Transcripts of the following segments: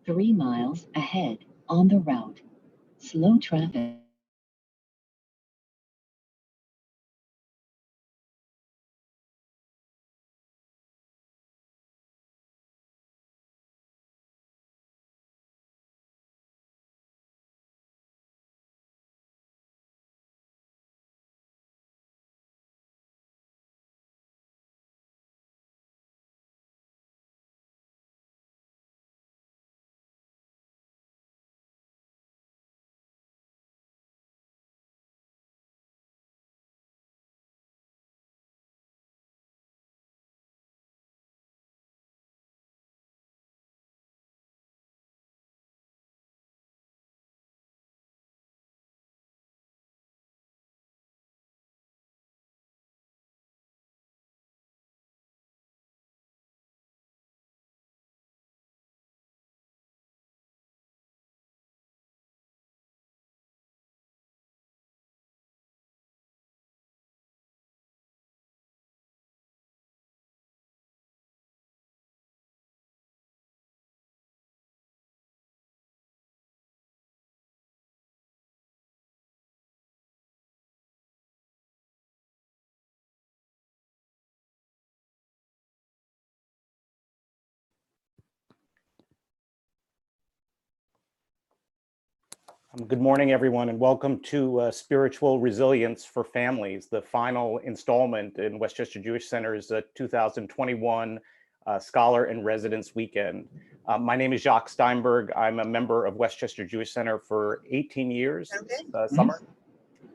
3 miles ahead on the route. Slow traffic. Good morning, everyone, and welcome to Spiritual Resilience for Families, the final installment in Westchester Jewish Center's 2021 Scholar in Residence Weekend. My name is Jacques Steinberg. I'm a member of Westchester Jewish Center for 18 years this summer.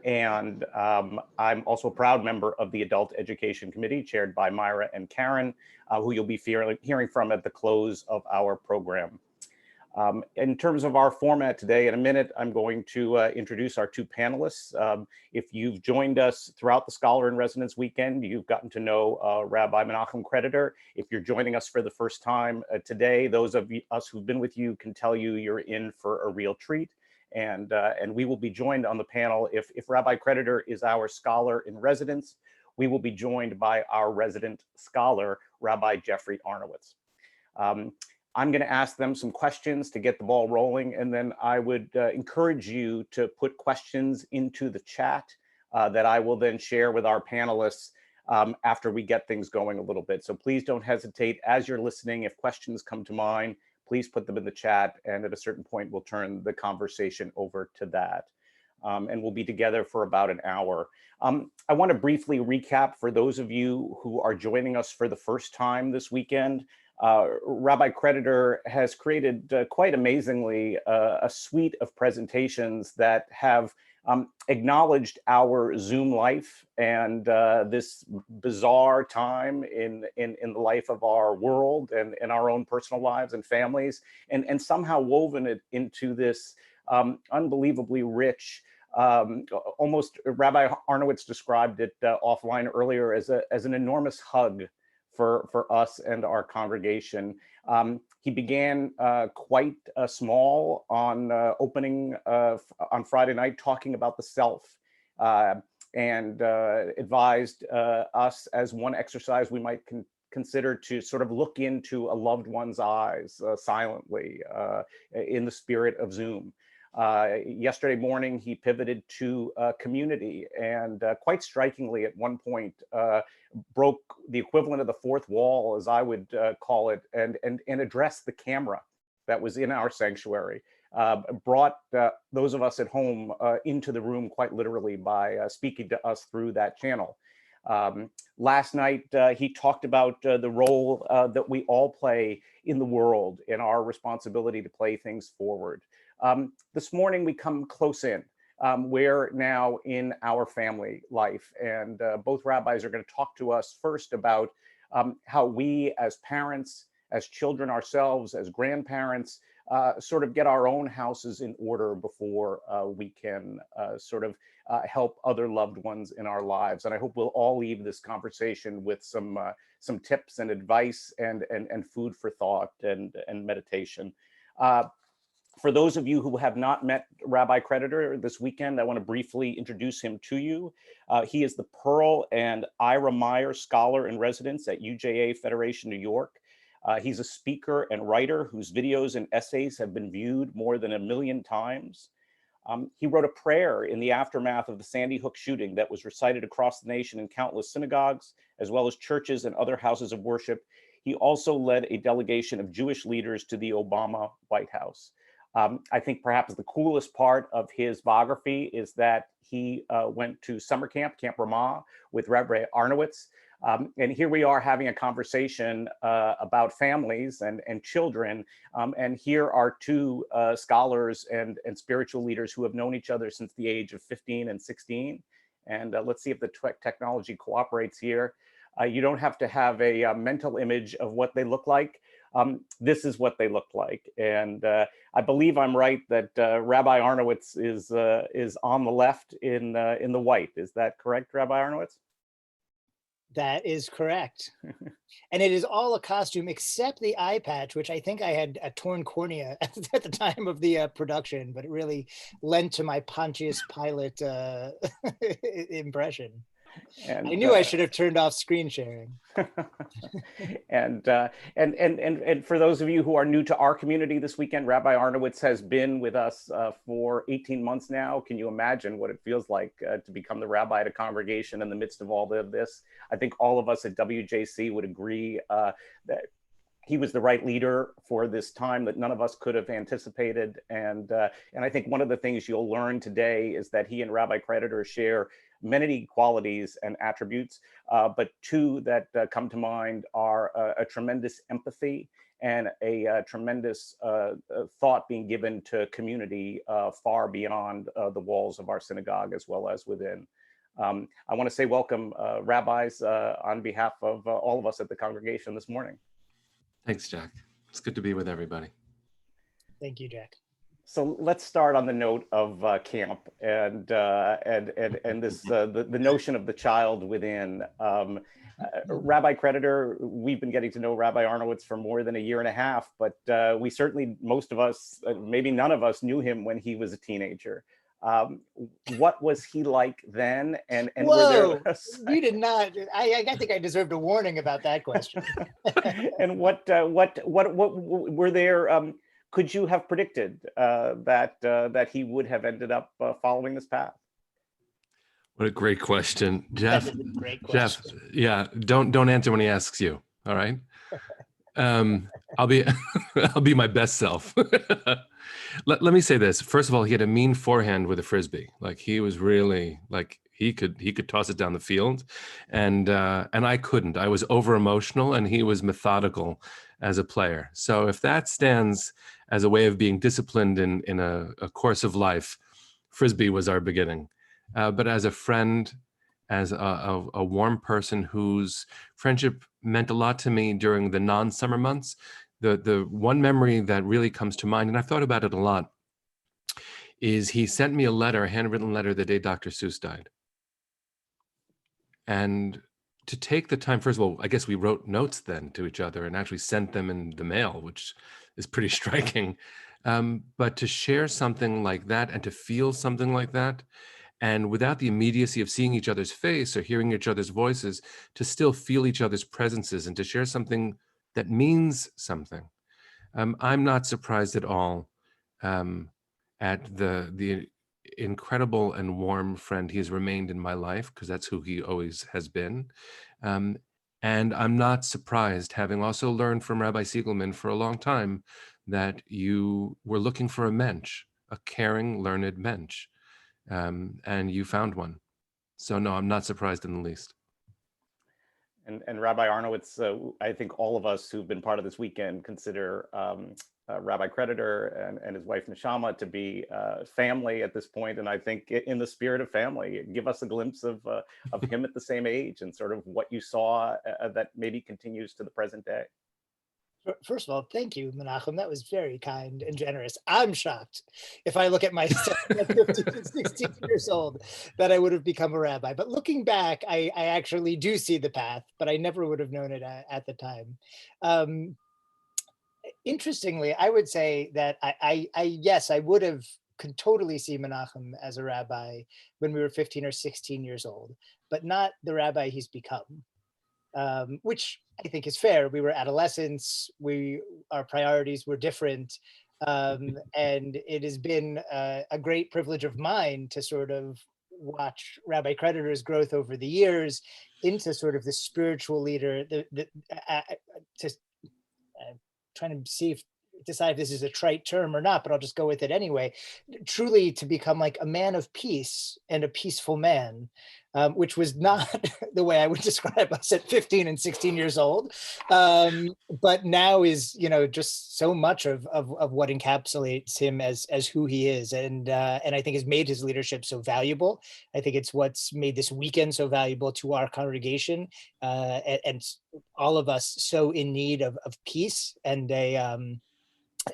And I'm also a proud member of the Adult Education Committee, chaired by Meyer and Karen, who you'll be hearing from at the close of our program. In terms of our format today, in a minute, I'm going to introduce our two panelists. If you've joined us throughout the Scholar in Residence Weekend, you've gotten to know Rabbi Menachem Creditor. If you're joining us for the first time today, those of us who've been with you can tell you you're in for a real treat. And we will be joined on the panel. If Rabbi Creditor is our Scholar in Residence, we will be joined by our resident scholar, Rabbi Jeffrey Arnowitz. I'm going to ask them some questions to get the ball rolling, and then I would encourage you to put questions into the chat that I will then share with our panelists after we get things going a little bit. So please don't hesitate as you're listening. If questions come to mind, please put them in the chat, and at a certain point, we'll turn the conversation over to that. And we'll be together for about an hour. I want to briefly recap for those of you who are joining us for the first time this weekend. Rabbi Creditor has created quite amazingly a suite of presentations that have acknowledged our Zoom life and this bizarre time in the life of our world and in our own personal lives and families, and somehow woven it into this unbelievably rich, almost Rabbi Arnowitz described it offline earlier as an enormous hug for us and our congregation. He began quite small on opening on Friday night, talking about the self, and advised us as one exercise we might consider to sort of look into a loved one's eyes silently in the spirit of Zoom. Yesterday morning, he pivoted to community, and quite strikingly at one point broke the equivalent of the fourth wall, as I would call it, and addressed the camera that was in our sanctuary, brought those of us at home into the room quite literally by speaking to us through that channel. Last night, he talked about the role that we all play in the world, in our responsibility to play things forward. This morning, we come close in. We're now in our family life, and both rabbis are going to talk to us first about how we as parents, as children ourselves, as grandparents, sort of get our own houses in order before we can sort of help other loved ones in our lives. And I hope we'll all leave this conversation with some tips and advice and food for thought and meditation. For those of you who have not met Rabbi Creditor this weekend, I want to briefly introduce him to you. He is the Pearl and Ira Meyer Scholar in Residence at UJA-Federation New York. He's a speaker and writer whose videos and essays have been viewed more than 1 million times. He wrote a prayer in the aftermath of the Sandy Hook shooting that was recited across the nation in countless synagogues, as well as churches and other houses of worship. He also led a delegation of Jewish leaders to the Obama White House. I think perhaps the coolest part of his biography is that he went to summer camp, Camp Ramah, with Rabbi Arnowitz. And here we are having a conversation about families and children. And here are two scholars and spiritual leaders who have known each other since the age of 15 and 16. And let's see if the technology cooperates here. You don't have to have a mental image of what they look like. This is what they look like. And I believe I'm right that Rabbi Arnowitz is on the left in the white. Is that correct, Rabbi Arnowitz? That is correct. And it is all a costume except the eye patch, which I think I had a torn cornea at the time of the production, but it really lent to my Pontius Pilate impression. And I knew I should have turned off screen sharing. And for those of you who are new to our community this weekend, Rabbi Arnowitz has been with us for 18 months now. Can you imagine what it feels like to become the rabbi at a congregation in the midst of all of this? I think all of us at WJC would agree that he was the right leader for this time that none of us could have anticipated. And I think one of the things you'll learn today is that he and Rabbi Creditor share many qualities and attributes, but two that come to mind are a tremendous empathy and a tremendous thought being given to community far beyond the walls of our synagogue as well as within. I want to say welcome, rabbis, on behalf of all of us at the congregation this morning. Thanks, Jack. It's good to be with everybody. Thank you, Jack. So let's start on the note of camp and this the notion of the child within. Rabbi Creditor, we've been getting to know Rabbi Arnowitz for more than 1.5 years, but we certainly, most of us, maybe none of us, knew him when he was a teenager. What was he like then? And whoa, you did not. I think I deserved a warning about that question. And what were there? Could you have predicted that he would have ended up following this path? What a great question, Jeff. That is a great question. Jeff, yeah, don't answer when he asks you. All right. I'll be my best self. Let me say this. First of all, he had a mean forehand with a frisbee. Like he was really like he could toss it down the field, and I couldn't. I was over emotional, and he was methodical as a player. So if that stands as a way of being disciplined in a course of life, frisbee was our beginning. But as a friend, as a warm person whose friendship meant a lot to me during the non-summer months, the one memory that really comes to mind, and I've thought about it a lot, is he sent me a handwritten letter the day Dr. Seuss died. And to take the time, first of all, I guess we wrote notes then to each other and actually sent them in the mail, which is pretty striking. But to share something like that and to feel something like that, and without the immediacy of seeing each other's face or hearing each other's voices, to still feel each other's presences and to share something that means something. I'm not surprised at all at the incredible and warm friend he has remained in my life, because that's who he always has been. And I'm not surprised, having also learned from Rabbi Siegelman for a long time, that you were looking for a mensch, a caring, learned mensch. And you found one. So no, I'm not surprised in the least. And Rabbi Arnowitz, I think all of us who've been part of this weekend consider Rabbi Creditor and his wife Neshama to be family at this point. And I think in the spirit of family, give us a glimpse of him at the same age and sort of what you saw that maybe continues to the present day. First of all, thank you, Menachem. That was very kind and generous. I'm shocked if I look at myself at 15, 16 years old that I would have become a rabbi. But looking back, I actually do see the path, but I never would have known it at the time. Interestingly, I would say that yes, I could totally see Menachem as a rabbi when we were 15 or 16 years old, but not the rabbi he's become. which I think is fair. We were adolescents. Our priorities were different. And it has been a great privilege of mine to sort of watch Rabbi Creditor's growth over the years into sort of the spiritual leader, just trying to decide if this is a trite term or not, but I'll just go with it anyway. Truly to become like a man of peace and a peaceful man, which was not the way I would describe us at 15 and 16 years old. But now is, just so much of what encapsulates him as who he is. And I think has made his leadership so valuable. I think it's what's made this weekend so valuable to our congregation, and all of us so in need of peace and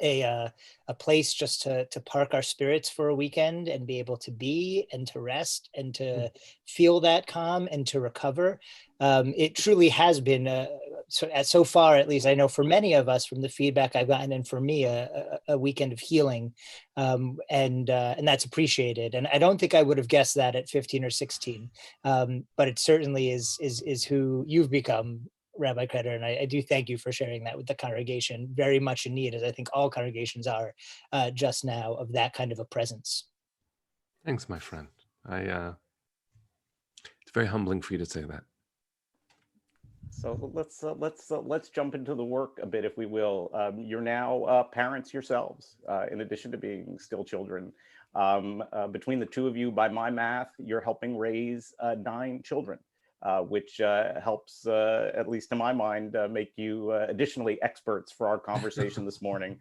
a place just to park our spirits for a weekend and be able to be and to rest and to feel that calm and to recover. It truly has been so far, at least I know for many of us, from the feedback I've gotten, and for me, a weekend of healing, and that's appreciated. And I don't think I would have guessed that at 15 or 16, but it certainly is who you've become, Rabbi Creditor, and I do thank you for sharing that with the congregation. Very much in need, as I think all congregations are just now, of that kind of a presence. Thanks, my friend. It's very humbling for you to say that. So let's jump into the work a bit, if we will. You're now parents yourselves, in addition to being still children. Between the two of you, by my math, you're helping raise 9 children. Which helps, at least to my mind, make you additionally experts for our conversation this morning,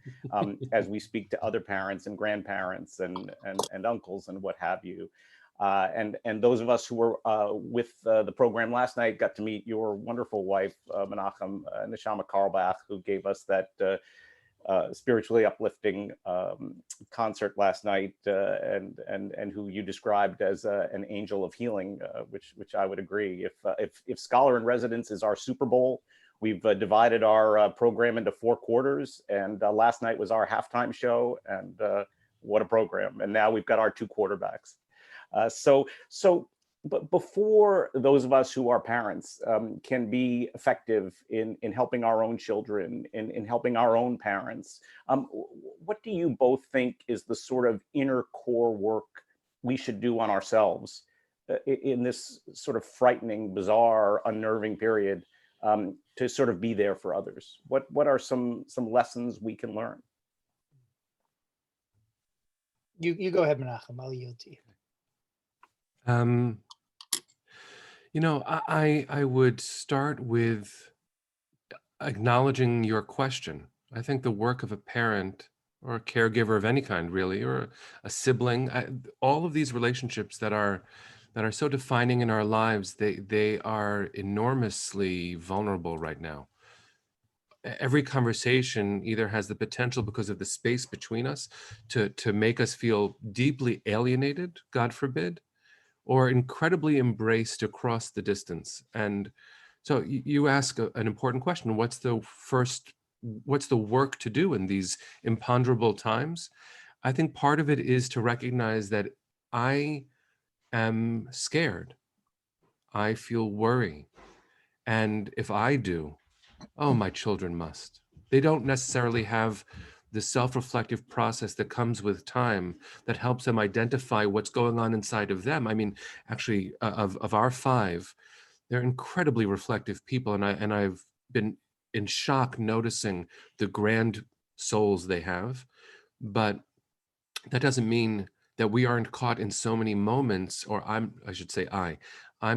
as we speak to other parents and grandparents and uncles and what have you. And those of us who were with the program last night got to meet your wonderful wife, Menachem Neshama Carlbach, who gave us that spiritually uplifting concert last night, and who you described as an angel of healing, which I would agree. If Scholar in Residence is our Super Bowl, we've divided our program into 4 quarters, and last night was our halftime show, and what a program! And now we've got our 2 quarterbacks. But before those of us who are parents can be effective in helping our own children, in helping our own parents, what do you both think is the sort of inner core work we should do on ourselves in this sort of frightening, bizarre, unnerving period, to sort of be there for others? What are some lessons we can learn? You go ahead, Menachem. I'll yield to you. I would start with acknowledging your question. I think the work of a parent or a caregiver of any kind, really, or a sibling, all of these relationships that are so defining in our lives, they are enormously vulnerable right now. Every conversation either has the potential, because of the space between us, to make us feel deeply alienated, God forbid, or incredibly embraced across the distance. And so you ask an important question: what's the work to do in these imponderable times? I think part of it is to recognize that I am scared. I feel worry. And if I do, oh, my children must. They don't necessarily have the self-reflective process that comes with time that helps them identify what's going on inside of them. I mean, actually, of our 5, they're incredibly reflective people, and I've been in shock noticing the grand souls they have. But that doesn't mean that we aren't caught in so many moments, or I'm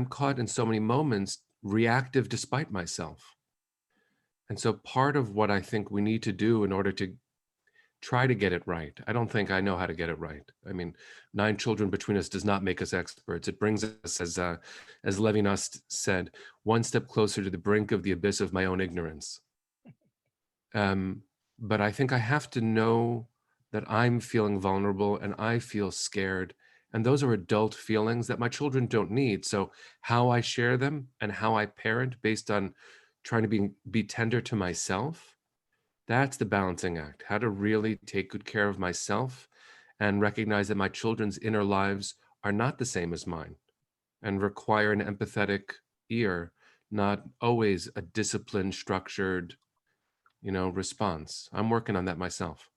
caught in so many moments reactive despite myself. And so part of what I think we need to do in order to try to get it right, I don't think I know how to get it right. I mean, 9 children between us does not make us experts. It brings us, as Levinas said, one step closer to the brink of the abyss of my own ignorance. But I think I have to know that I'm feeling vulnerable and I feel scared. And those are adult feelings that my children don't need. So how I share them and how I parent based on trying to be tender to myself, that's the balancing act. How to really take good care of myself and recognize that my children's inner lives are not the same as mine and require an empathetic ear not always a disciplined, structured, response. I'm working on that myself.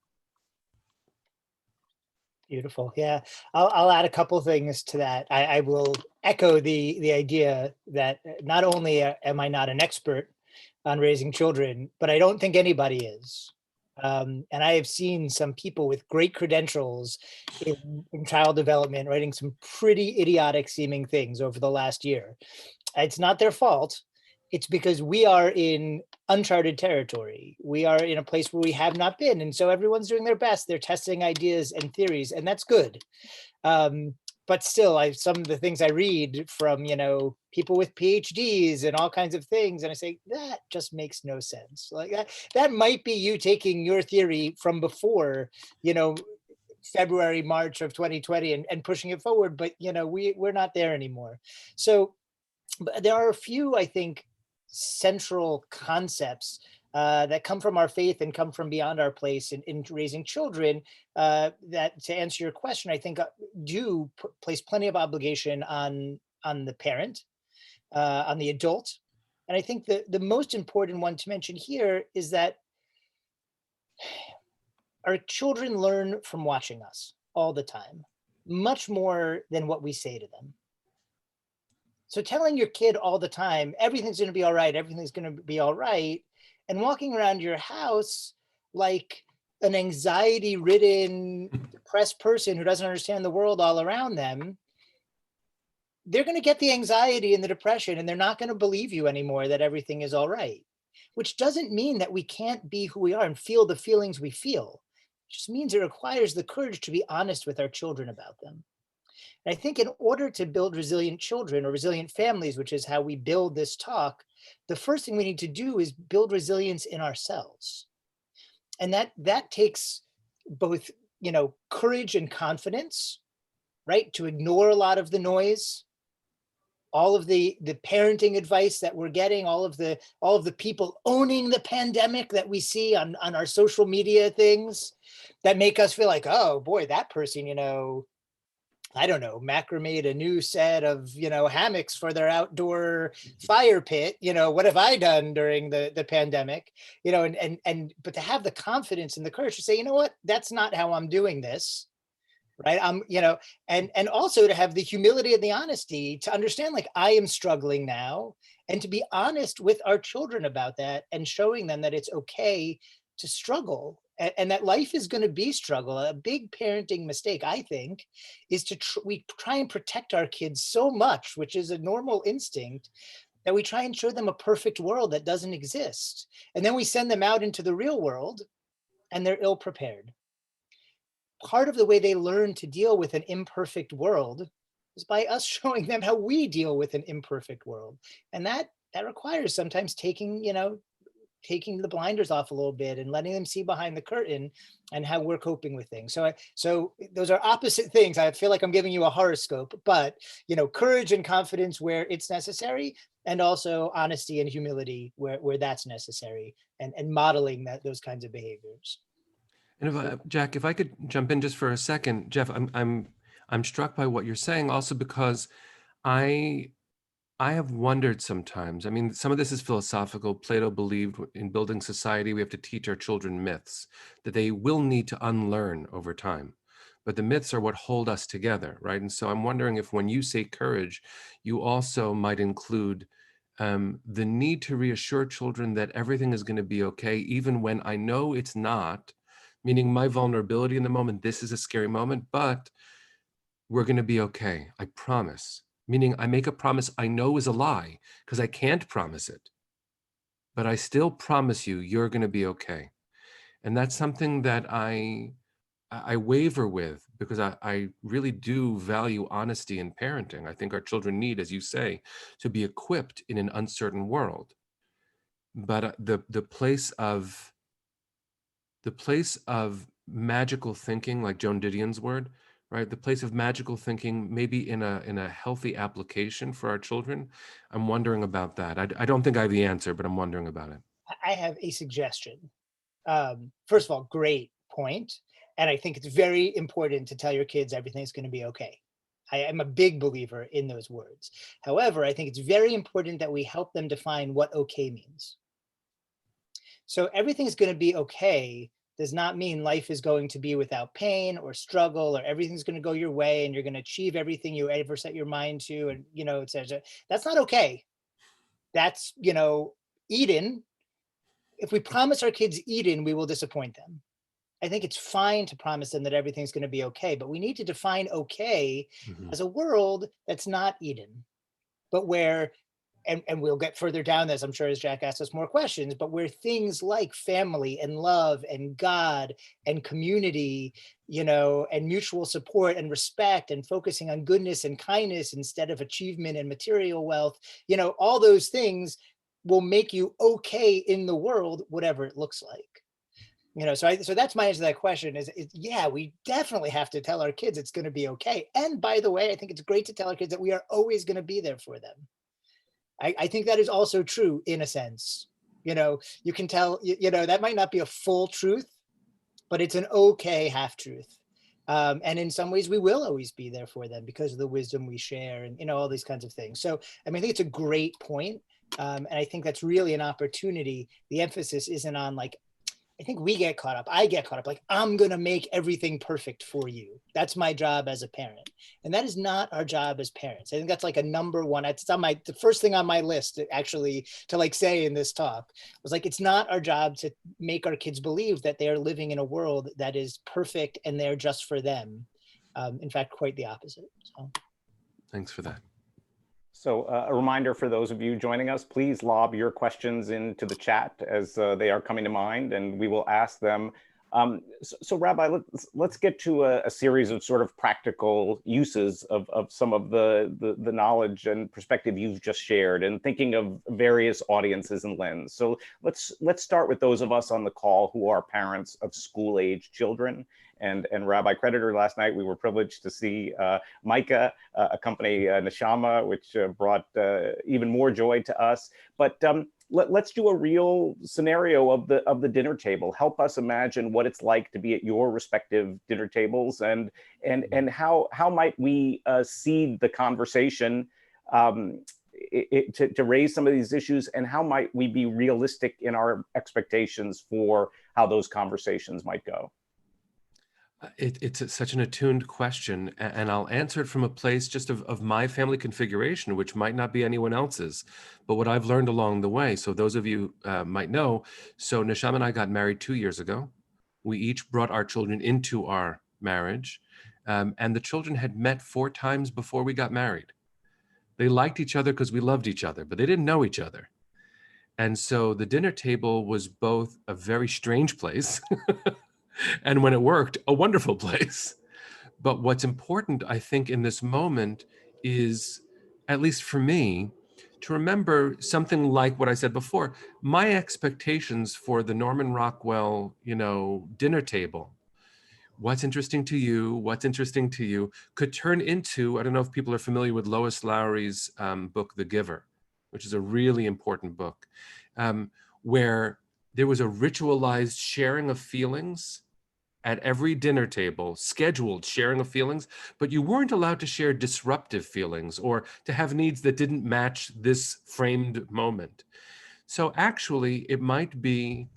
Beautiful. Yeah, I'll add a couple things to that. I will echo the idea that not only am I not an expert on raising children, but I don't think anybody is. And I have seen some people with great credentials in child development writing some pretty idiotic seeming things over the last year. It's not their fault. It's because we are in uncharted territory. We are in a place where we have not been. And so everyone's doing their best. They're testing ideas and theories, and that's good. But still, some of the things I read from, people with PhDs and all kinds of things, and I say, that just makes no sense. Like that might be you taking your theory from before, February, March of 2020 and pushing it forward, but we're not there anymore. So but there are a few, I think, central concepts that come from our faith and come from beyond our place in raising children that, to answer your question, I think do place plenty of obligation on the parent, on the adult. And I think the most important one to mention here is that our children learn from watching us all the time, much more than what we say to them. So telling your kid all the time, everything's going to be all right, everything's going to be all right, and walking around your house like an anxiety-ridden, depressed person who doesn't understand the world all around them, they're going to get the anxiety and the depression, and they're not going to believe you anymore that everything is all right, which doesn't mean that we can't be who we are and feel the feelings we feel. It just means it requires the courage to be honest with our children about them. And I think in order to build resilient children or resilient families, which is how we build this talk, the first thing we need to do is build resilience in ourselves. And that takes both, courage and confidence, right? To ignore a lot of the noise, all of the parenting advice that we're getting, all of the people owning the pandemic that we see on our social media things that make us feel like, oh boy, that person, I don't know, macrameed a new set of, hammocks for their outdoor fire pit. What have I done during the pandemic? But to have the confidence and the courage to say, you know what, that's not how I'm doing this. Right. And also to have the humility and the honesty to understand, like, I am struggling now, and to be honest with our children about that and showing them that it's okay to struggle and that life is going to be struggle. A big parenting mistake, I think, is we try and protect our kids so much, which is a normal instinct, that we try and show them a perfect world that doesn't exist. And then we send them out into the real world and they're ill prepared. Part of the way they learn to deal with an imperfect world is by us showing them how we deal with an imperfect world. And that requires sometimes taking the blinders off a little bit and letting them see behind the curtain and how we're coping with things. So those are opposite things. I feel like I'm giving you a horoscope, but courage and confidence where it's necessary, and also honesty and humility where that's necessary, and modeling those kinds of behaviors. And Jack, if I could jump in just for a second, Jeff, I'm struck by what you're saying, also because I have wondered sometimes. I mean, some of this is philosophical. Plato believed in building society, we have to teach our children myths that they will need to unlearn over time. But the myths are what hold us together, right? And so I'm wondering if when you say courage, you also might include the need to reassure children that everything is going to be okay, even when I know it's not, meaning my vulnerability in the moment, this is a scary moment, but we're going to be okay. I promise. Meaning I make a promise I know is a lie because I can't promise it, but I still promise you, you're going to be okay. And that's something that I waver with, because I really do value honesty in parenting. I think our children need, as you say, to be equipped in an uncertain world. But the place of magical thinking, like Joan Didion's word, right? The place of magical thinking, maybe in a healthy application for our children. I'm wondering about that. I don't think I have the answer, but I'm wondering about it. I have a suggestion. First of all, great point. And I think it's very important to tell your kids everything's going to be okay. I am a big believer in those words. However, I think it's very important that we help them define what okay means. So everything's going to be okay does not mean life is going to be without pain or struggle, or everything's going to go your way and you're going to achieve everything you ever set your mind to, and et cetera. That's not okay. That's Eden. If we promise our kids Eden, we will disappoint them. I think it's fine to promise them that everything's going to be okay, but we need to define okay as a world that's not Eden, but where, and we'll get further down this, I'm sure, as Jack asks us more questions, but where things like family and love and God and community, and mutual support and respect and focusing on goodness and kindness instead of achievement and material wealth, all those things will make you okay in the world, whatever it looks like. So that's my answer to that question is, yeah, we definitely have to tell our kids it's going to be okay. And by the way, I think it's great to tell our kids that we are always going to be there for them. I think that is also true in a sense. You can tell, that might not be a full truth, but it's an okay half truth. And in some ways we will always be there for them because of the wisdom we share and, all these kinds of things. So, I think it's a great point. And I think that's really an opportunity. The emphasis isn't on I think I get caught up, I'm going to make everything perfect for you. That's my job as a parent. And that is not our job as parents. I think that's a number one. It's on the first thing on my list actually to say in this talk was it's not our job to make our kids believe that they are living in a world that is perfect and they're just for them. In fact, quite the opposite. So. Thanks for that. So a reminder for those of you joining us, please lob your questions into the chat as they are coming to mind, and we will ask them. So Rabbi, let's get to a series of sort of practical uses of some of the knowledge and perspective you've just shared, and thinking of various audiences and lens. So let's start with those of us on the call who are parents of school-age children. And Rabbi Creditor, last night we were privileged to see Micah accompany Neshama, which brought even more joy to us. But let's do a real scenario of the dinner table. Help us imagine what it's like to be at your respective dinner tables, and how might we seed the conversation to raise some of these issues, and how might we be realistic in our expectations for how those conversations might go? It's such an attuned question, and I'll answer it from a place just of my family configuration, which might not be anyone else's, but what I've learned along the way. So those of you might know, so Neshama and I got married 2 years ago. We each brought our children into our marriage, and the children had met 4 times before we got married. They liked each other because we loved each other, but they didn't know each other. And so the dinner table was both a very strange place and when it worked, a wonderful place. But what's important, I think, in this moment is, at least for me, to remember something like what I said before. My expectations for the Norman Rockwell, dinner table, what's interesting to you, could turn into, I don't know if people are familiar with Lois Lowry's book, The Giver, which is a really important book, where there was a ritualized sharing of feelings at every dinner table, scheduled sharing of feelings, but you weren't allowed to share disruptive feelings or to have needs that didn't match this framed moment. So actually, it might be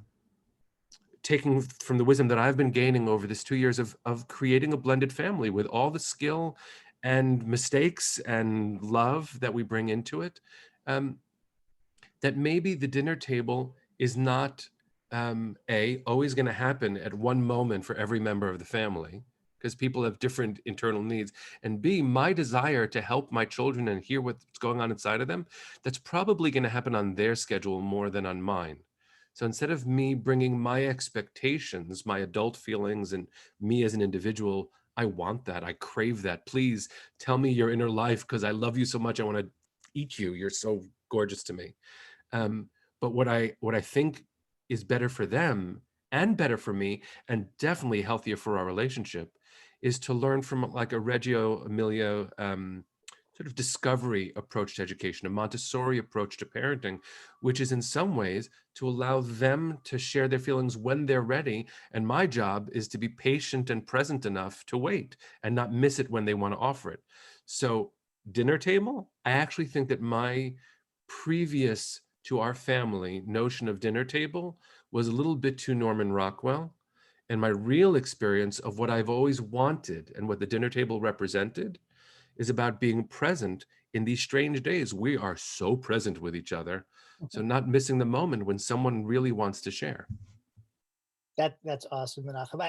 taking from the wisdom that I've been gaining over this 2 years of creating a blended family with all the skill and mistakes and love that we bring into it, that maybe the dinner table is not always going to happen at one moment for every member of the family, because people have different internal needs, and B, my desire to help my children and hear what's going on inside of them, that's probably going to happen on their schedule more than on mine. So instead of me bringing my expectations, my adult feelings, and me as an individual, I want that, I crave that, please tell me your inner life because I love you so much, I want to eat you, you're so gorgeous to me. But what I think is better for them and better for me, and definitely healthier for our relationship, is to learn from like a Reggio Emilia sort of discovery approach to education, a Montessori approach to parenting, which is in some ways to allow them to share their feelings when they're ready. And my job is to be patient and present enough to wait and not miss it when they want to offer it. So dinner table, I actually think that my previous to our family notion of dinner table was a little bit too Norman Rockwell. And my real experience of what I've always wanted and what the dinner table represented is about being present in these strange days. We are so present with each other. So not missing the moment when someone really wants to share. That's awesome, Menachem.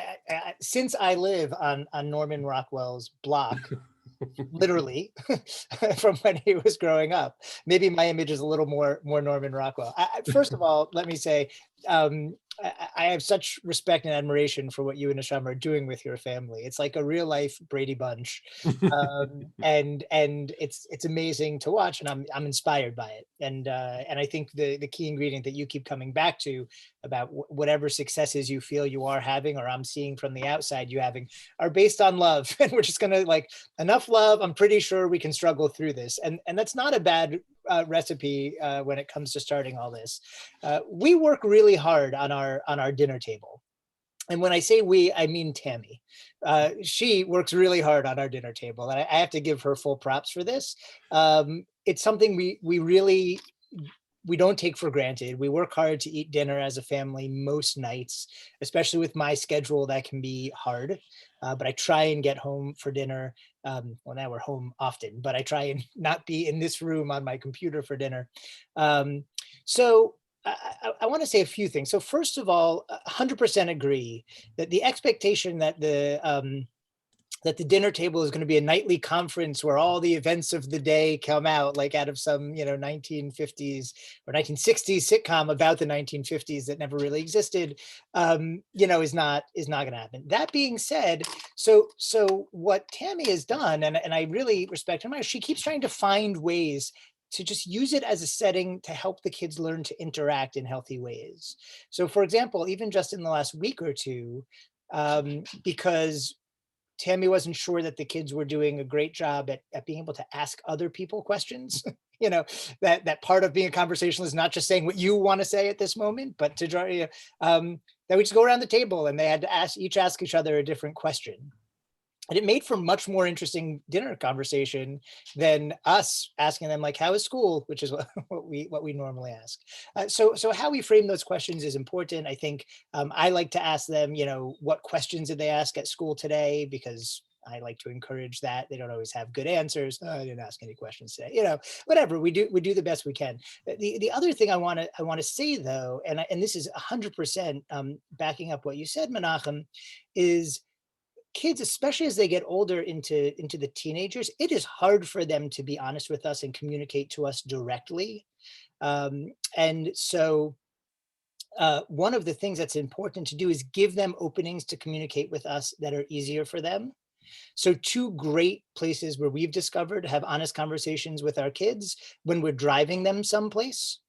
Since I live on Norman Rockwell's block, literally from when he was growing up, maybe my image is a little more Norman Rockwell. First of all, let me say, I have such respect and admiration for what you and Nisham are doing with your family. It's like a real life Brady Bunch, and it's amazing to watch, and I'm inspired by it. And I think the key ingredient that you keep coming back to about whatever successes you feel you are having, or I'm seeing from the outside you having, are based on love, and we're just gonna like enough love. I'm pretty sure we can struggle through this, and that's not a bad recipe when it comes to starting all this. We work really hard on our dinner table. And when I say we, I mean Tammy. She works really hard on our dinner table, and I have to give her full props for this. It's something we don't take for granted. We work hard to eat dinner as a family most nights, especially with my schedule, that can be hard. But I try and get home for dinner. Well, now we're home often, but I try and not be in this room on my computer for dinner. So I want to say a few things. So first of all, 100% agree that the expectation that the dinner table is going to be a nightly conference where all the events of the day come out, like out of some 1950s or 1960s sitcom about the 1950s that never really existed, is not going to happen. That being said, so what Tammy has done, and I really respect her, she keeps trying to find ways to just use it as a setting to help the kids learn to interact in healthy ways. So for example, even just in the last week or two, because Tammy wasn't sure that the kids were doing a great job at being able to ask other people questions. That part of being a conversationalist is not just saying what you want to say at this moment, but to draw, that we just go around the table and they had to ask each other a different question. And it made for much more interesting dinner conversation than us asking them like, how is school, which is what we normally ask. So how we frame those questions is important. I think I like to ask them, what questions did they ask at school today? Because I like to encourage that. They don't always have good answers. Oh, I didn't ask any questions today. Whatever, we do the best we can. The other thing I want to say though, and this is 100% backing up what you said, Menachem, is kids, especially as they get older into the teenagers, it is hard for them to be honest with us and communicate to us directly. And so one of the things that's important to do is give them openings to communicate with us that are easier for them. So two great places where we've discovered to have honest conversations with our kids when we're driving them someplace,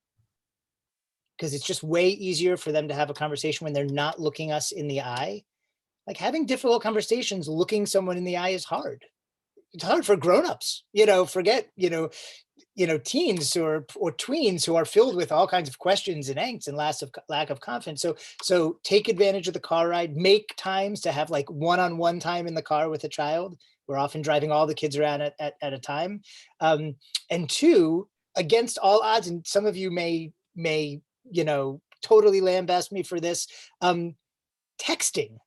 because it's just way easier for them to have a conversation when they're not looking us in the eye. Like having difficult conversations, looking someone in the eye is hard. It's hard for grownups, forget, teens or tweens who are filled with all kinds of questions and angst and lack of confidence. So take advantage of the car ride, make times to have like one-on-one time in the car with a child. We're often driving all the kids around at a time. And two, against all odds, and some of you may, totally lambaste me for this, texting.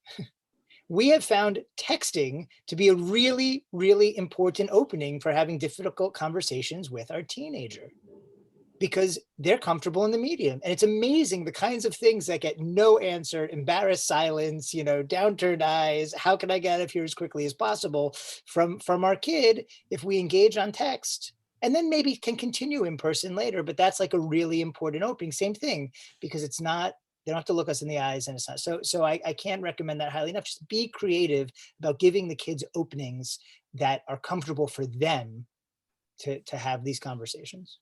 We have found texting to be a really, really important opening for having difficult conversations with our teenager, because they're comfortable in the medium. And it's amazing the kinds of things that get no answer, embarrassed silence, downturned eyes. How can I get out of here as quickly as possible from our kid if we engage on text? And then maybe can continue in person later, but that's like a really important opening. Same thing, because it's not, they don't have to look us in the eyes, and it's not. So I can't recommend that highly enough. Just be creative about giving the kids openings that are comfortable for them to have these conversations.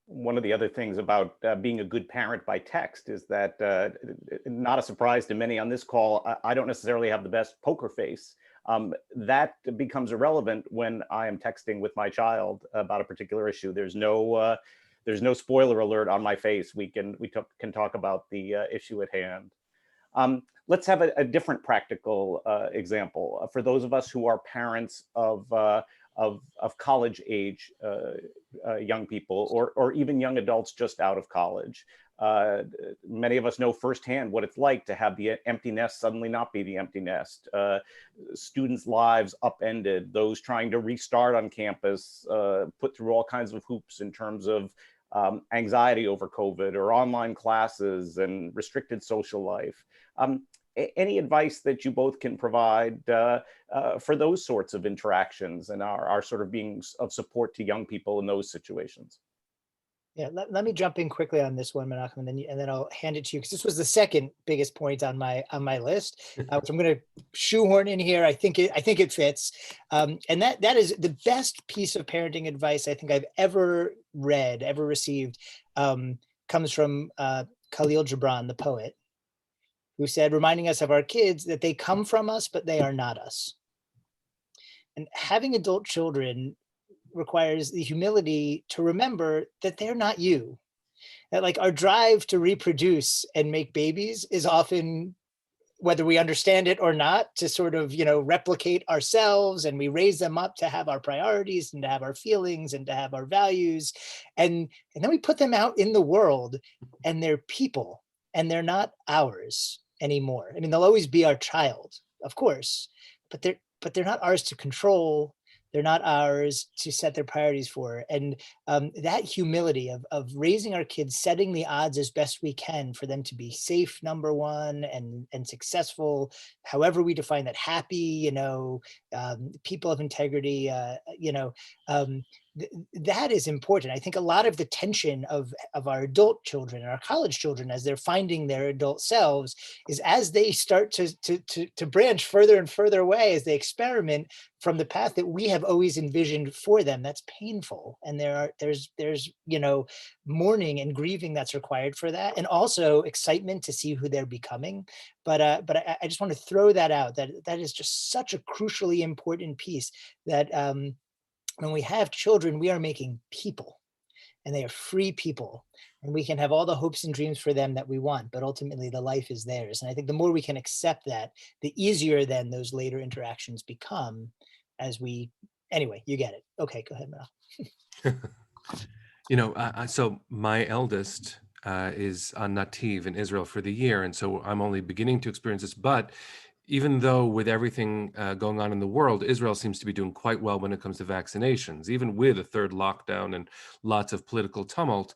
One of the other things about being a good parent by text is that, not a surprise to many on this call, I don't necessarily have the best poker face. That becomes irrelevant when I am texting with my child about a particular issue. There's no spoiler alert on my face. We can talk about the issue at hand. Let's have a different practical example for those of us who are parents of of college age young people, or even young adults just out of college. Many of us know firsthand what it's like to have the empty nest suddenly not be the empty nest. Students' lives upended, those trying to restart on campus, put through all kinds of hoops in terms of anxiety over COVID or online classes and restricted social life. Any advice that you both can provide for those sorts of interactions and our sort of being of support to young people in those situations? Yeah, let me jump in quickly on this one, Menachem, and then I'll hand it to you, because this was the second biggest point on my list, which I'm going to shoehorn in here. I think it fits, and that is the best piece of parenting advice I think I've ever read, ever received. Comes from Khalil Gibran, the poet, who said, reminding us of our kids that they come from us, but they are not us. And having adult children requires the humility to remember that they're not you. That, like, our drive to reproduce and make babies is often, whether we understand it or not, to sort of, replicate ourselves, and we raise them up to have our priorities and to have our feelings and to have our values. And then we put them out in the world, and they're people, and they're not ours anymore. I mean, they'll always be our child, of course, but they're not ours to control. They're not ours to set their priorities for. And that humility of raising our kids, setting the odds as best we can for them to be safe, number one, and successful, however we define that, happy, people of integrity, that is important. I think a lot of the tension of our adult children and our college children, as they're finding their adult selves, is as they start to branch further and further away, as they experiment from the path that we have always envisioned for them. That's painful, and there's mourning and grieving that's required for that, and also excitement to see who they're becoming. But I just want to throw that out, that is just such a crucially important piece, that when we have children, we are making people, and they are free people, and we can have all the hopes and dreams for them that we want, but ultimately the life is theirs. And I think the more we can accept that, the easier then those later interactions become, anyway, you get it. Okay, go ahead, Mel. So my eldest is on Nativ in Israel for the year, and so I'm only beginning to experience this, but even though with everything going on in the world, Israel seems to be doing quite well when it comes to vaccinations, even with a third lockdown and lots of political tumult.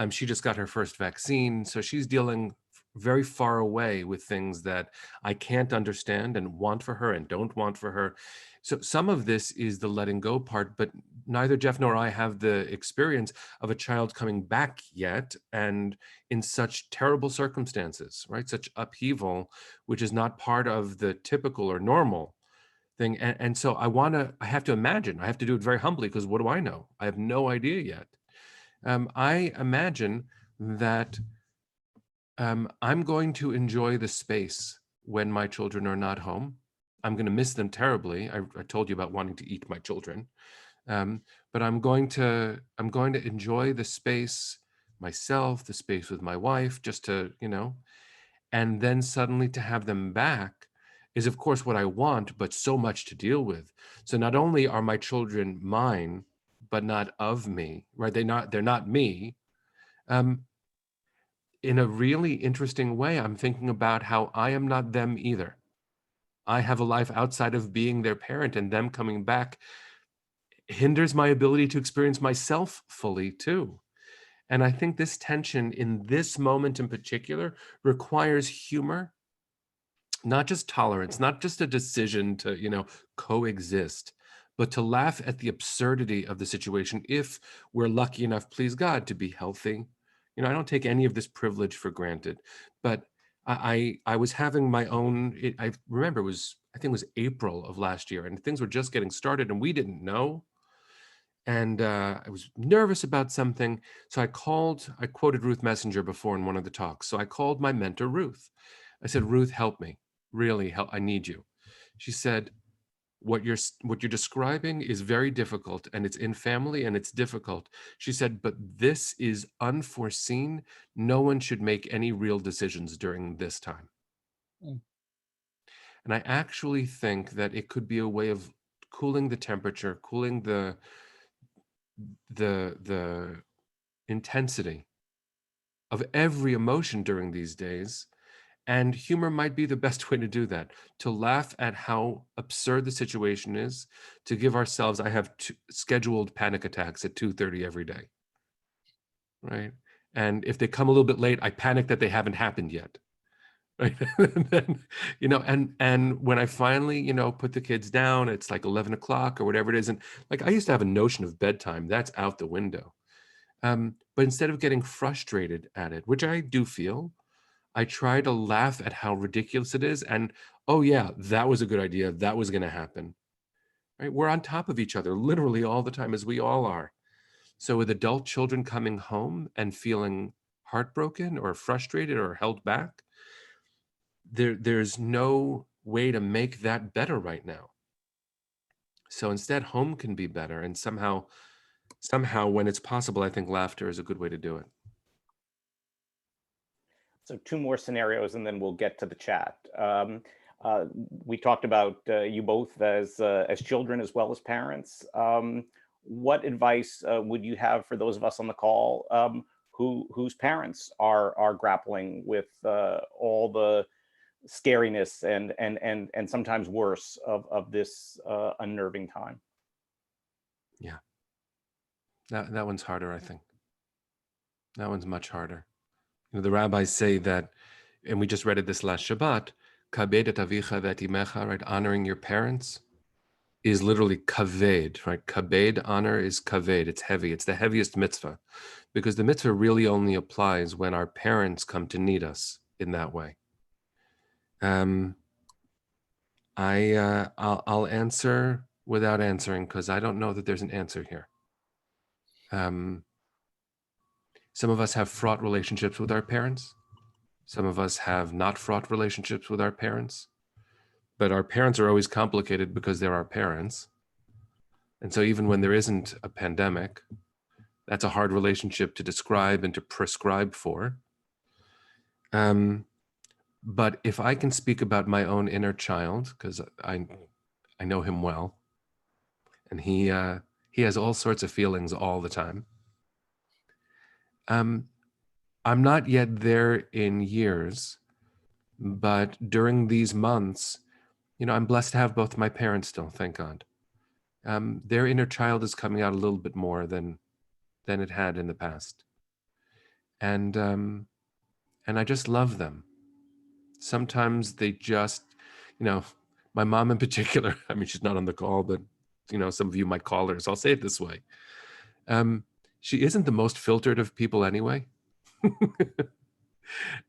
She just got her first vaccine, so she's dealing very far away with things that I can't understand and want for her and don't want for her. So some of this is the letting go part, but neither Jeff nor I have the experience of a child coming back yet, and in such terrible circumstances, right? Such upheaval, which is not part of the typical or normal thing. And so I have to imagine, I have to do it very humbly, because what do I know? I have no idea yet. I imagine that I'm going to enjoy the space when my children are not home. I'm going to miss them terribly. I told you about wanting to eat my children, but I'm going to enjoy the space myself, the space with my wife, just to, and then suddenly to have them back is, of course, what I want, but so much to deal with. So not only are my children mine, but not of me, right? They're not me. In a really interesting way, I'm thinking about how I am not them either. I have a life outside of being their parent, and them coming back hinders my ability to experience myself fully too. And I think this tension in this moment in particular requires humor, not just tolerance, not just a decision to, coexist, but to laugh at the absurdity of the situation if we're lucky enough, please God, to be healthy. I don't take any of this privilege for granted, but I was having my own, I remember I think it was April of last year, and things were just getting started and we didn't know. And I was nervous about something. So I quoted Ruth Messenger before in one of the talks. So I called my mentor, Ruth. I said, Ruth, help me, really help. I need you. She said, what you're describing is very difficult, and it's in family and it's difficult. She said, but this is unforeseen. No one should make any real decisions during this time. And I actually think that it could be a way of cooling the temperature, cooling the intensity of every emotion during these days. And humor might be the best way to do that, to laugh at how absurd the situation is, to give ourselves, I have scheduled panic attacks at 2:30 every day, right? And if they come a little bit late, I panic that they haven't happened yet, right? And then, and when I finally, put the kids down, it's like 11 o'clock or whatever it is. And like, I used to have a notion of bedtime, that's out the window. But instead of getting frustrated at it, which I do feel, I try to laugh at how ridiculous it is. And, oh yeah, that was a good idea. That was going to happen, right? We're on top of each other literally all the time, as we all are. So with adult children coming home and feeling heartbroken or frustrated or held back, there's no way to make that better right now. So instead, home can be better. And somehow, when it's possible, I think laughter is a good way to do it. So 2 more scenarios, and then we'll get to the chat. We talked about you both as children as well as parents. What advice would you have for those of us on the call whose parents are grappling with all the scariness and sometimes worse of this unnerving time? Yeah, that one's harder, I think. That one's much harder. The rabbis say that, and we just read it this last Shabbat, kabed et avicha v'et imecha, right? Honoring your parents is literally kaved, right? Kabed, honor, is kaved. It's heavy. It's the heaviest mitzvah, because the mitzvah really only applies when our parents come to need us in that way. I'll answer without answering, because I don't know that there's an answer here. Some of us have fraught relationships with our parents. Some of us have not fraught relationships with our parents. But our parents are always complicated because they're our parents. And so even when there isn't a pandemic, that's a hard relationship to describe and to prescribe for. But if I can speak about my own inner child, because I know him well, and he has all sorts of feelings all the time. I'm not yet there in years, but during these months, I'm blessed to have both my parents still, thank God. Their inner child is coming out a little bit more than it had in the past. And I just love them. Sometimes they just, my mom in particular, I mean, she's not on the call, but some of you might call her, so I'll say it this way. She isn't the most filtered of people anyway.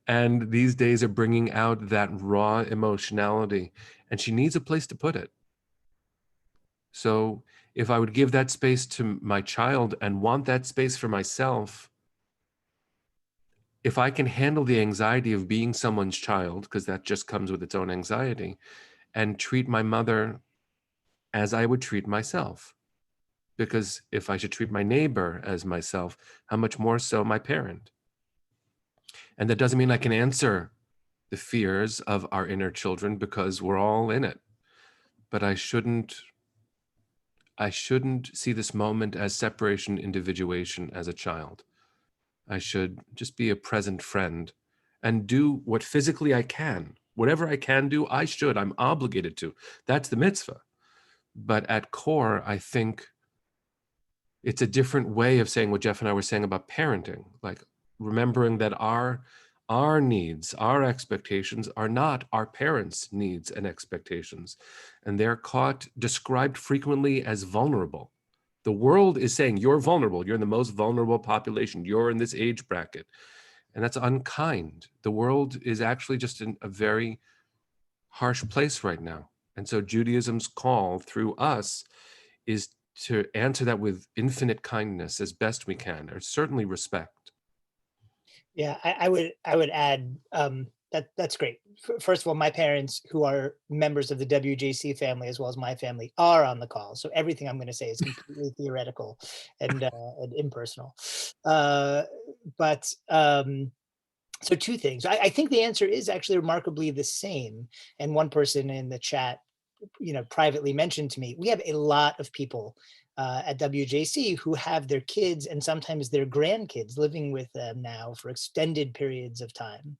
And these days are bringing out that raw emotionality, and she needs a place to put it. So if I would give that space to my child and want that space for myself, if I can handle the anxiety of being someone's child, because that just comes with its own anxiety, and treat my mother as I would treat myself. Because if I should treat my neighbor as myself, how much more so my parent? And that doesn't mean I can answer the fears of our inner children, because we're all in it. But I shouldn't see this moment as separation, individuation as a child. I should just be a present friend and do what physically I can. Whatever I can do, I should. I'm obligated to. That's the mitzvah. But at core, I think it's a different way of saying what Jeff and I were saying about parenting, like remembering that our needs, our expectations are not our parents' needs and expectations. And they're described frequently as vulnerable. The world is saying, you're vulnerable. You're in the most vulnerable population. You're in this age bracket. And that's unkind. The world is actually just in a very harsh place right now. And so Judaism's call through us is to answer that with infinite kindness as best we can, or certainly respect. Yeah, I would add that's great. First of all, my parents, who are members of the WJC family as well as my family, are on the call. So everything I'm going to say is completely theoretical and impersonal. So 2 things. I think the answer is actually remarkably the same. And one person in the chat privately mentioned to me, we have a lot of people at WJC who have their kids and sometimes their grandkids living with them now for extended periods of time.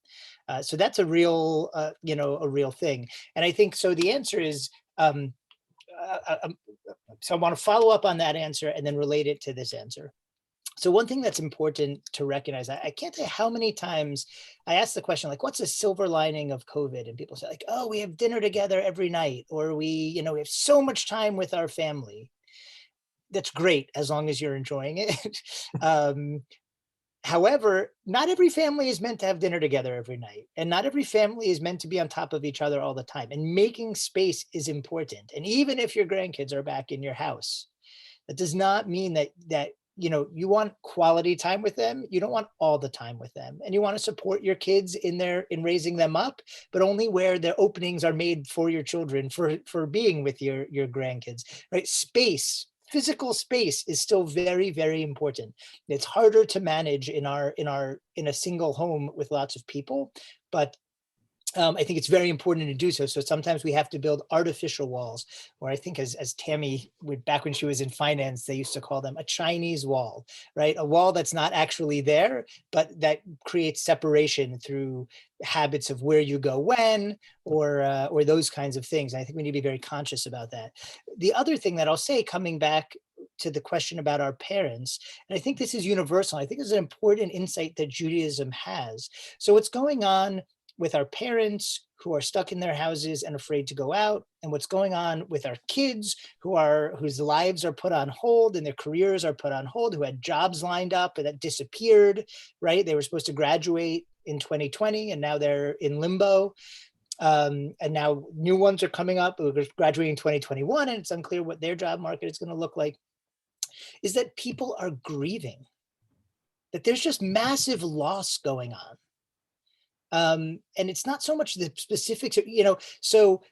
So that's a real, a real thing. And I think, so the answer is, so I want to follow up on that answer and then relate it to this answer. So one thing that's important to recognize, I can't tell you how many times I ask the question, like, what's the silver lining of COVID? And people say like, oh, we have dinner together every night, or we have so much time with our family. That's great, as long as you're enjoying it. However, not every family is meant to have dinner together every night, and not every family is meant to be on top of each other all the time. And making space is important. And even if your grandkids are back in your house, that does not mean that you want quality time with them. You don't want all the time with them, and you want to support your kids in raising them up, but only where the openings are made for your children for being with your grandkids, right? Space, physical space is still very, very important. It's harder to manage in a single home with lots of people, but I think it's very important to do so. So sometimes we have to build artificial walls, or I think as Tammy back when she was in finance, they used to call them a Chinese wall, right? A wall that's not actually there, but that creates separation through habits of where you go when, or those kinds of things. And I think we need to be very conscious about that. The other thing that I'll say, coming back to the question about our parents, and I think this is universal, I think it's an important insight that Judaism has. So what's going on with our parents who are stuck in their houses and afraid to go out, and what's going on with our kids whose lives are put on hold and their careers are put on hold, who had jobs lined up and that disappeared, right? They were supposed to graduate in 2020 and now they're in limbo. And now new ones are coming up who are graduating in 2021, and it's unclear what their job market is going to look like. Is that people are grieving, that there's just massive loss going on. And it's not so much the specifics, so,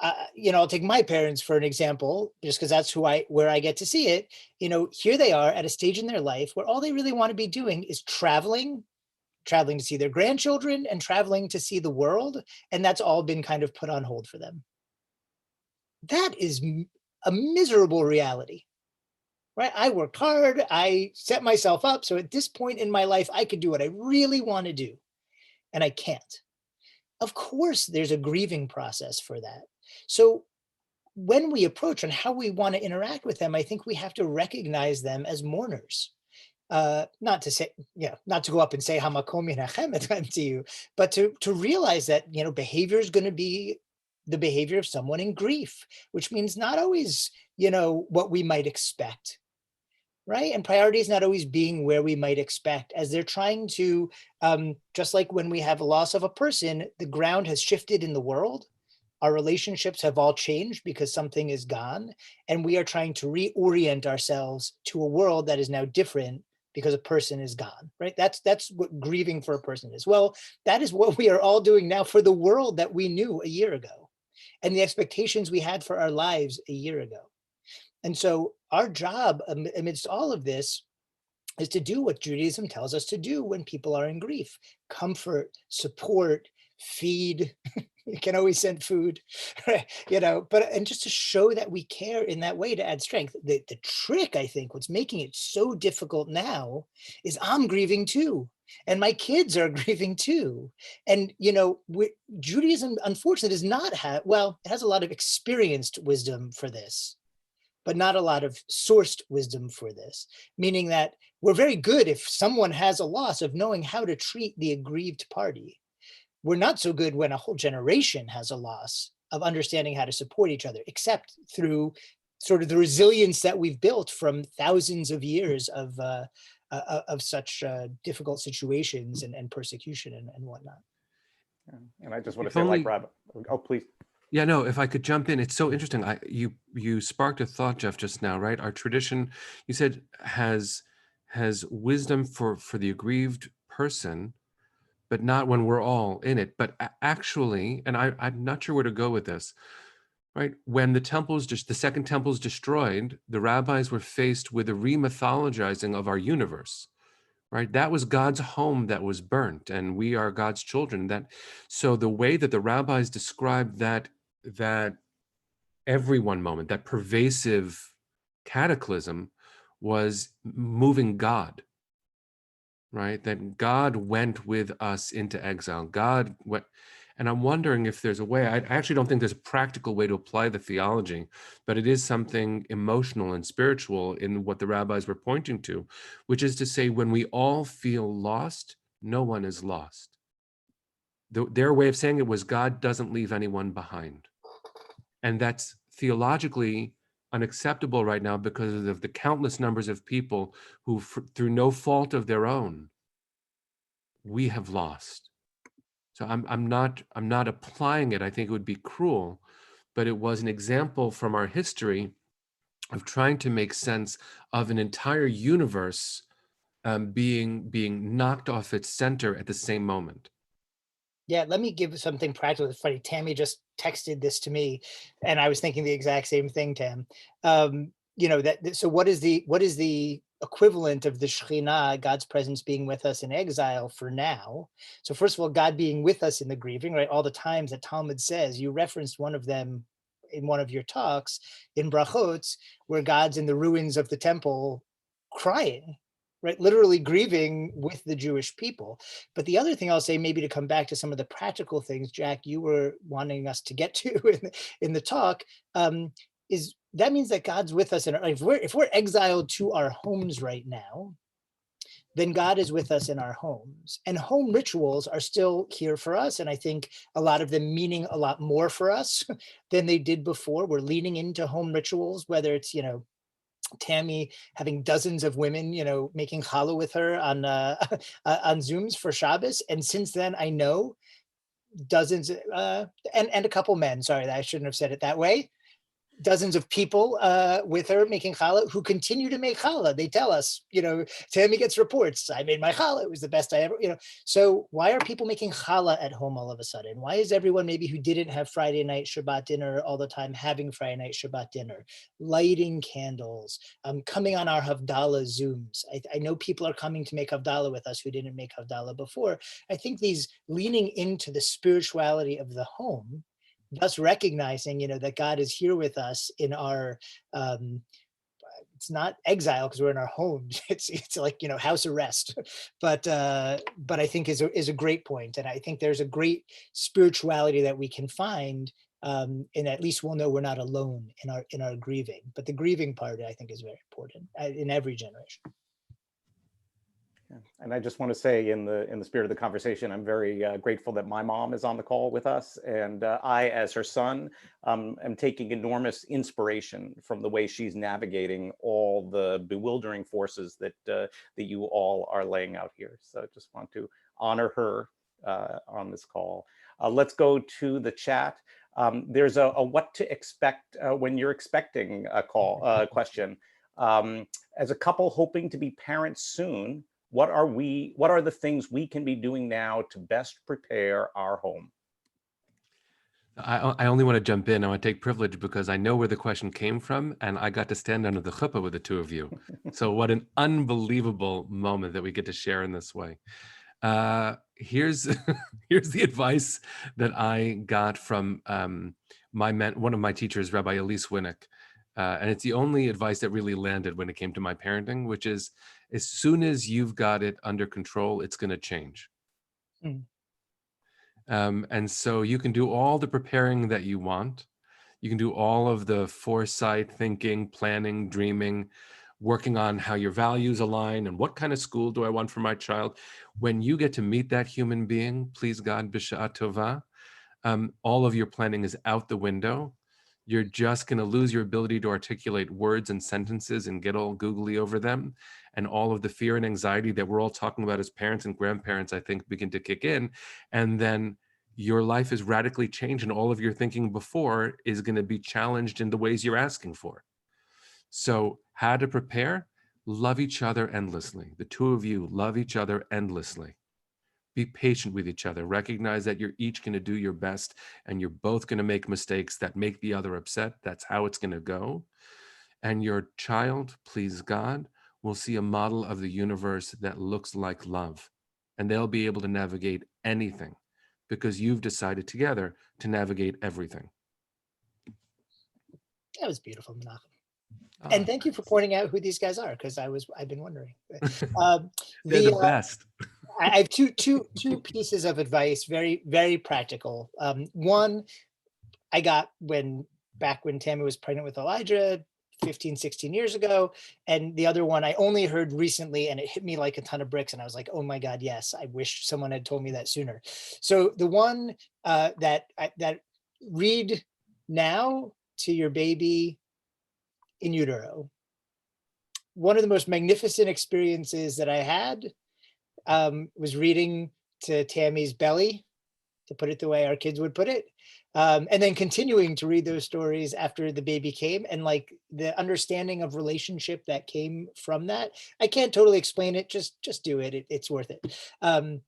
I'll take my parents for an example, just because that's where I get to see it. Here they are at a stage in their life where all they really want to be doing is traveling to see their grandchildren and traveling to see the world. And that's all been kind of put on hold for them. That is a miserable reality, right? I worked hard, I set myself up. So at this point in my life, I could do what I really want to do. And I can't. Of course, there's a grieving process for that. So when we approach and how we want to interact with them, I think we have to recognize them as mourners. Not to go up and say Hamakom Menachem to you, but to realize that behavior is going to be the behavior of someone in grief, which means not always what we might expect. Right? And priorities not always being where we might expect, as they're trying to, just like when we have a loss of a person, the ground has shifted in the world. Our relationships have all changed because something is gone. And we are trying to reorient ourselves to a world that is now different because a person is gone, right? That's what grieving for a person is. Well, that is what we are all doing now for the world that we knew a year ago, and the expectations we had for our lives a year ago. And so our job amidst all of this is to do what Judaism tells us to do when people are in grief: comfort, support, feed. You can always send food, and just to show that we care in that way, to add strength. The trick, I think, what's making it so difficult now is I'm grieving too. And my kids are grieving too. And, Judaism, unfortunately, does not have, it has a lot of experienced wisdom for this, but not a lot of sourced wisdom for this, meaning that we're very good if someone has a loss of knowing how to treat the aggrieved party. We're not so good when a whole generation has a loss of understanding how to support each other, except through sort of the resilience that we've built from thousands of years of such difficult situations and persecution and whatnot. And I just want to say, like Rob, oh, please. Yeah, no, if I could jump in, it's so interesting. You sparked a thought, Jeff, just now, right? Our tradition, you said, has wisdom for the aggrieved person, but not when we're all in it. But actually, and I'm not sure where to go with this, right? When the second temple is destroyed, the rabbis were faced with a remythologizing of our universe, right? That was God's home that was burnt, and we are God's children. So the way that the rabbis described that everyone moment, that pervasive cataclysm was moving God, right? That God went with us into exile. God went, and I'm wondering if there's a way, I actually don't think there's a practical way to apply the theology, but it is something emotional and spiritual in what the rabbis were pointing to, which is to say, when we all feel lost, no one is lost. Their way of saying it was God doesn't leave anyone behind. And that's theologically unacceptable right now because of the countless numbers of people who, through no fault of their own, we have lost. So I'm not applying it. I think it would be cruel, but it was an example from our history of trying to make sense of an entire universe being knocked off its center at the same moment. Yeah, let me give something practical. It's funny. Tammy just texted this to me, and I was thinking the exact same thing, Tam. So what is the equivalent of the Shekhinah, God's presence being with us in exile for now? So first of all, God being with us in the grieving, right? All the times that Talmud says, you referenced one of them in one of your talks in Brachot, where God's in the ruins of the temple crying, right? Literally grieving with the Jewish people. But the other thing I'll say, maybe to come back to some of the practical things, Jack, you were wanting us to get to in the talk, is that means that God's with us. And if we're exiled to our homes right now, then God is with us in our homes. And home rituals are still here for us. And I think a lot of them meaning a lot more for us than they did before. We're leaning into home rituals, whether it's, Tammy having dozens of women, making challah with her on Zooms for Shabbos. And since then, I know dozens and a couple men. Sorry, I shouldn't have said it that way. Dozens of people with her making challah who continue to make challah. They tell us, Tammy gets reports. I made my challah. It was the best I ever, So why are people making challah at home all of a sudden? Why is everyone maybe who didn't have Friday night Shabbat dinner all the time having Friday night Shabbat dinner, lighting candles, coming on our Havdalah Zooms? I know people are coming to make Havdalah with us who didn't make Havdalah before. I think these leaning into the spirituality of the home, thus recognizing, that God is here with us in our, it's not exile because we're in our homes. It's like, house arrest, but I think is a great point. And I think there's a great spirituality that we can find, and at least we'll know we're not alone in our grieving. But the grieving part, I think, is very important in every generation. And I just want to say, in the spirit of the conversation, I'm very grateful that my mom is on the call with us, and I, as her son, am taking enormous inspiration from the way she's navigating all the bewildering forces that that you all are laying out here. So I just want to honor her on this call. Let's go to the chat. There's a what to expect when you're expecting a call question. As a couple hoping to be parents soon, what are the things we can be doing now to best prepare our home? I only want to jump in. I want to take privilege because I know where the question came from, and I got to stand under the chuppah with the two of you. So what an unbelievable moment that we get to share in this way. Here's the advice that I got from one of my teachers, Rabbi Elise Winnick. And it's the only advice that really landed when it came to my parenting, which is, as soon as you've got it under control, it's going to change. Mm. And so you can do all the preparing that you want. You can do all of the foresight, thinking, planning, dreaming, working on how your values align and what kind of school do I want for my child. When you get to meet that human being, please God, b'sha'a tova, all of your planning is out the window. You're just going to lose your ability to articulate words and sentences and get all googly over them. And all of the fear and anxiety that we're all talking about as parents and grandparents, I think, begin to kick in. And then your life is radically changed, and all of your thinking before is going to be challenged in the ways you're asking for. So how to prepare? Love each other endlessly. The two of you love each other endlessly. Be patient with each other. Recognize that you're each going to do your best, and you're both going to make mistakes that make the other upset. That's how it's going to go. And your child, please God, will see a model of the universe that looks like love. And they'll be able to navigate anything because you've decided together to navigate everything. That was beautiful, Menachem. And thank you for pointing out who these guys are, because I've been wondering. They're the best. I have two pieces of advice, very, very practical. One I got back when Tammy was pregnant with Elijah 15, 16 years ago. And the other one I only heard recently, and it hit me like a ton of bricks. And I was like, oh my God, yes, I wish someone had told me that sooner. So the one that read now to your baby in utero. One of the most magnificent experiences that I had was reading to Tammy's belly, to put it the way our kids would put it. And then continuing to read those stories after the baby came, and like the understanding of relationship that came from that. I can't totally explain it. Just do it. It's worth it.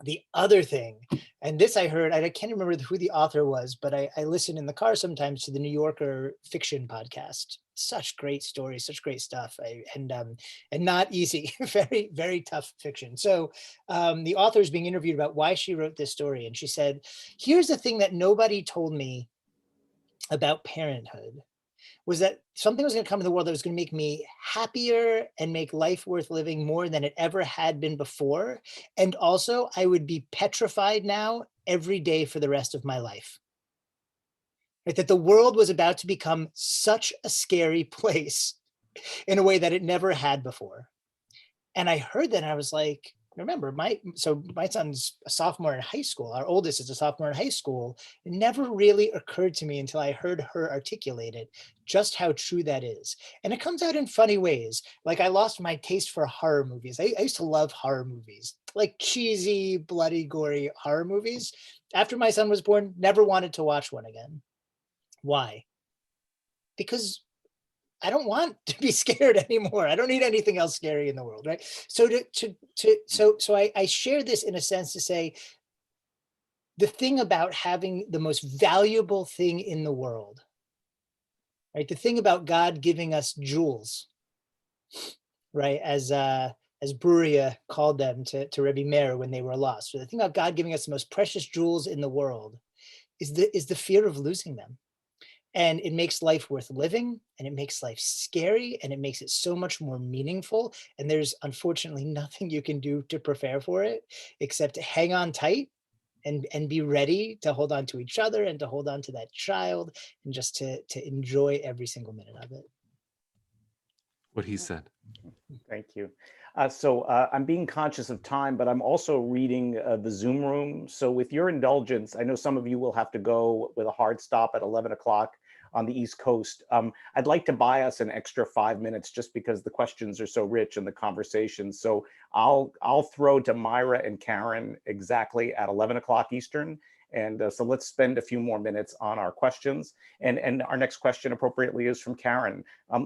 The other thing, and this I heard, I can't remember who the author was, but I listen in the car sometimes to the New Yorker fiction podcast. Such great stories, such great stuff, and not easy, very, very tough fiction. So the author is being interviewed about why she wrote this story, and she said, here's the thing that nobody told me about parenthood, was that something was going to come in the world that was going to make me happier and make life worth living more than it ever had been before. And also, I would be petrified now every day for the rest of my life. Right? That the world was about to become such a scary place in a way that it never had before. And I heard that and I was like, remember, my son's a sophomore in high school. Our oldest is a sophomore in high school. It never really occurred to me until I heard her articulate it, just how true that is. And it comes out in funny ways. Like I lost my taste for horror movies. I used to love horror movies, like cheesy, bloody, gory horror movies. After my son was born, never wanted to watch one again. Why? Because I don't want to be scared anymore. I don't need anything else scary in the world, right? So I share this in a sense to say, the thing about having the most valuable thing in the world, right? The thing about God giving us jewels, right? As Bruria called them to Rabbi Meyer when they were lost. So the thing about God giving us the most precious jewels in the world is the fear of losing them. And it makes life worth living, and it makes life scary, and it makes it so much more meaningful. And there's unfortunately nothing you can do to prepare for it except to hang on tight and be ready to hold on to each other and to hold on to that child, and just to enjoy every single minute of it. What he said. Thank you. So I'm being conscious of time, but I'm also reading the Zoom room. So with your indulgence, I know some of you will have to go with a hard stop at 11 o'clock on the East Coast. I'd like to buy us an extra 5 minutes just because the questions are so rich and the conversation. So I'll throw to Myra and Karen exactly at 11 o'clock Eastern. And so let's spend a few more minutes on our questions. And our next question appropriately is from Karen.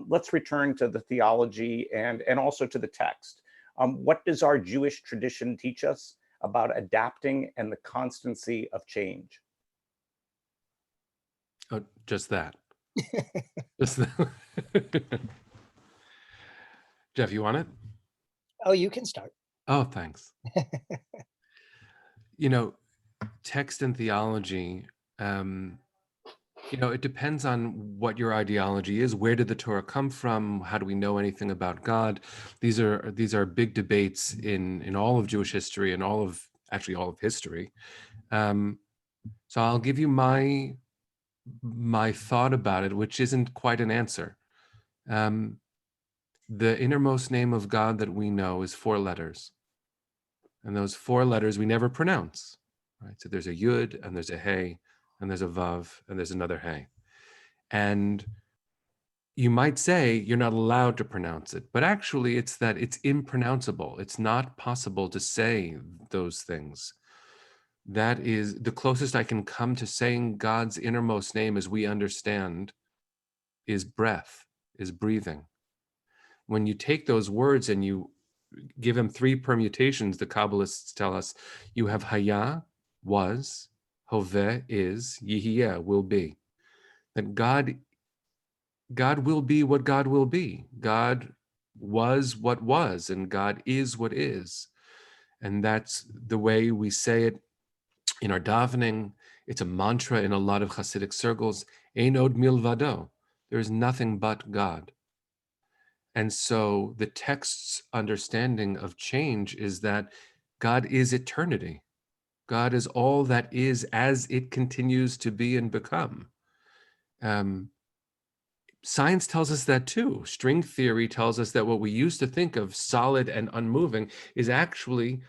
Let's return to the theology and also to the text. What does our Jewish tradition teach us about adapting and the constancy of change? Oh, just that. Just that. Jeff, you want it? Oh, you can start. Oh, thanks. You know, text and theology, it depends on what your ideology is. Where did the Torah come from? How do we know anything about God? These are big debates in all of Jewish history and all of history. So I'll give you my thought about it, which isn't quite an answer. The innermost name of God that we know is 4 letters. And those 4 letters we never pronounce. Right? So there's a Yud, and there's a Hey, and there's a Vav, and there's another Hey. And you might say you're not allowed to pronounce it, but actually it's that it's impronounceable. It's not possible to say those things. That is the closest I can come to saying God's innermost name as we understand is breath, is breathing. When you take those words and you give them 3 permutations, the Kabbalists tell us, you have Haya, was, Hoveh, is, Yihiyeh, will be. That God will be what God will be. God was what was, and God is what is. And that's the way we say it in our davening. It's a mantra in a lot of Hasidic circles, Ein od milvado. There is nothing but God. And so the text's understanding of change is that God is eternity. God is all that is as it continues to be and become. Science tells us that too. String theory tells us that what we used to think of solid and unmoving is actually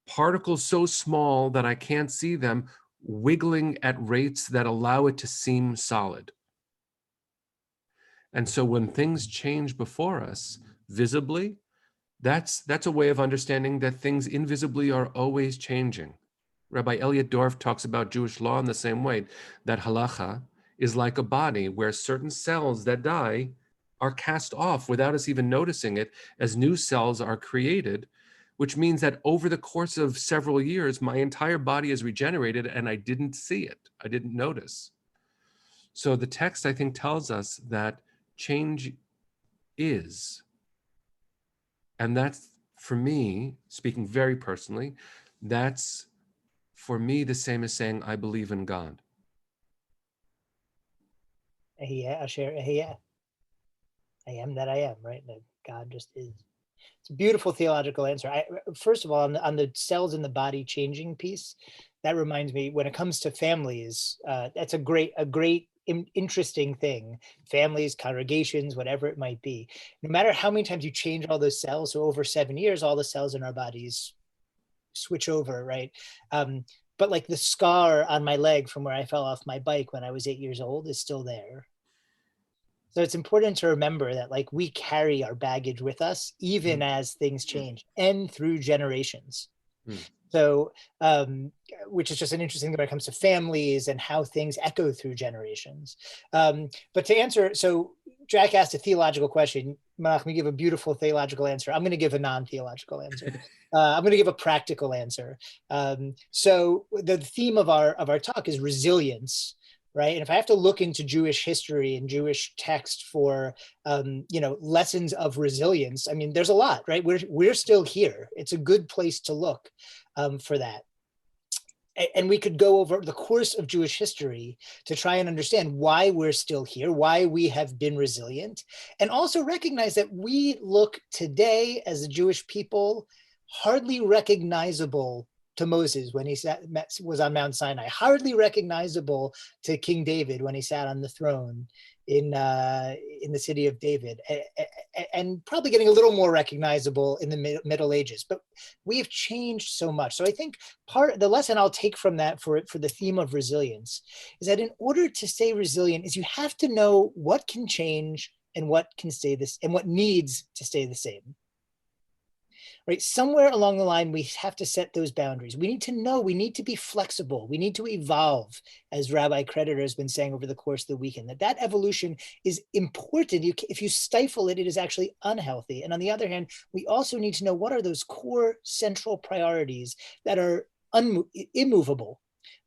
particles so small that I can't see them wiggling at rates that allow it to seem solid. And so when things change before us visibly, that's a way of understanding that things invisibly are always changing. Rabbi Elliot Dorff talks about Jewish law in the same way, that halacha is like a body where certain cells that die are cast off without us even noticing it as new cells are created, which means that over the course of several years, my entire body is regenerated and I didn't see it. I didn't notice. So the text, I think, tells us that change is. And that's, for me, speaking very personally, that's for me the same as saying, I believe in God. Yeah, Asher, yeah. I am that I am, right? That God just is. It's a beautiful theological answer. First of all, on the cells in the body changing piece, that reminds me, when it comes to families, that's a great interesting thing. Families, congregations, whatever it might be. No matter how many times you change all those cells, so over 7 years, all the cells in our bodies switch over, right? But like the scar on my leg from where I fell off my bike when I was 8 years old is still there. So it's important to remember that like we carry our baggage with us, even as things change and through generations. So, which is just an interesting thing when it comes to families and how things echo through generations. But to answer, so Jack asked a theological question. Menachem give a beautiful theological answer. I'm going to give a non-theological answer. I'm going to give a practical answer. So the theme of our talk is resilience. Right. And if I have to look into Jewish history and Jewish text for, lessons of resilience, I mean, there's a lot, right? We're still here. It's a good place to look for that. And we could go over the course of Jewish history to try and understand why we're still here, why we have been resilient, and also recognize that we look today as a Jewish people hardly recognizable to Moses when he was on Mount Sinai, hardly recognizable to King David when he sat on the throne in the city of David, and probably getting a little more recognizable in the Middle Ages. But we've changed so much. So I think the lesson I'll take from that for the theme of resilience is that in order to stay resilient is you have to know what can change and what can stay this and what needs to stay the same. Right, somewhere along the line, we have to set those boundaries. We need to know, we need to be flexible. We need to evolve, as Rabbi Creditor has been saying over the course of the weekend, that evolution is important. If you stifle it, it is actually unhealthy. And on the other hand, we also need to know what are those core central priorities that are immovable,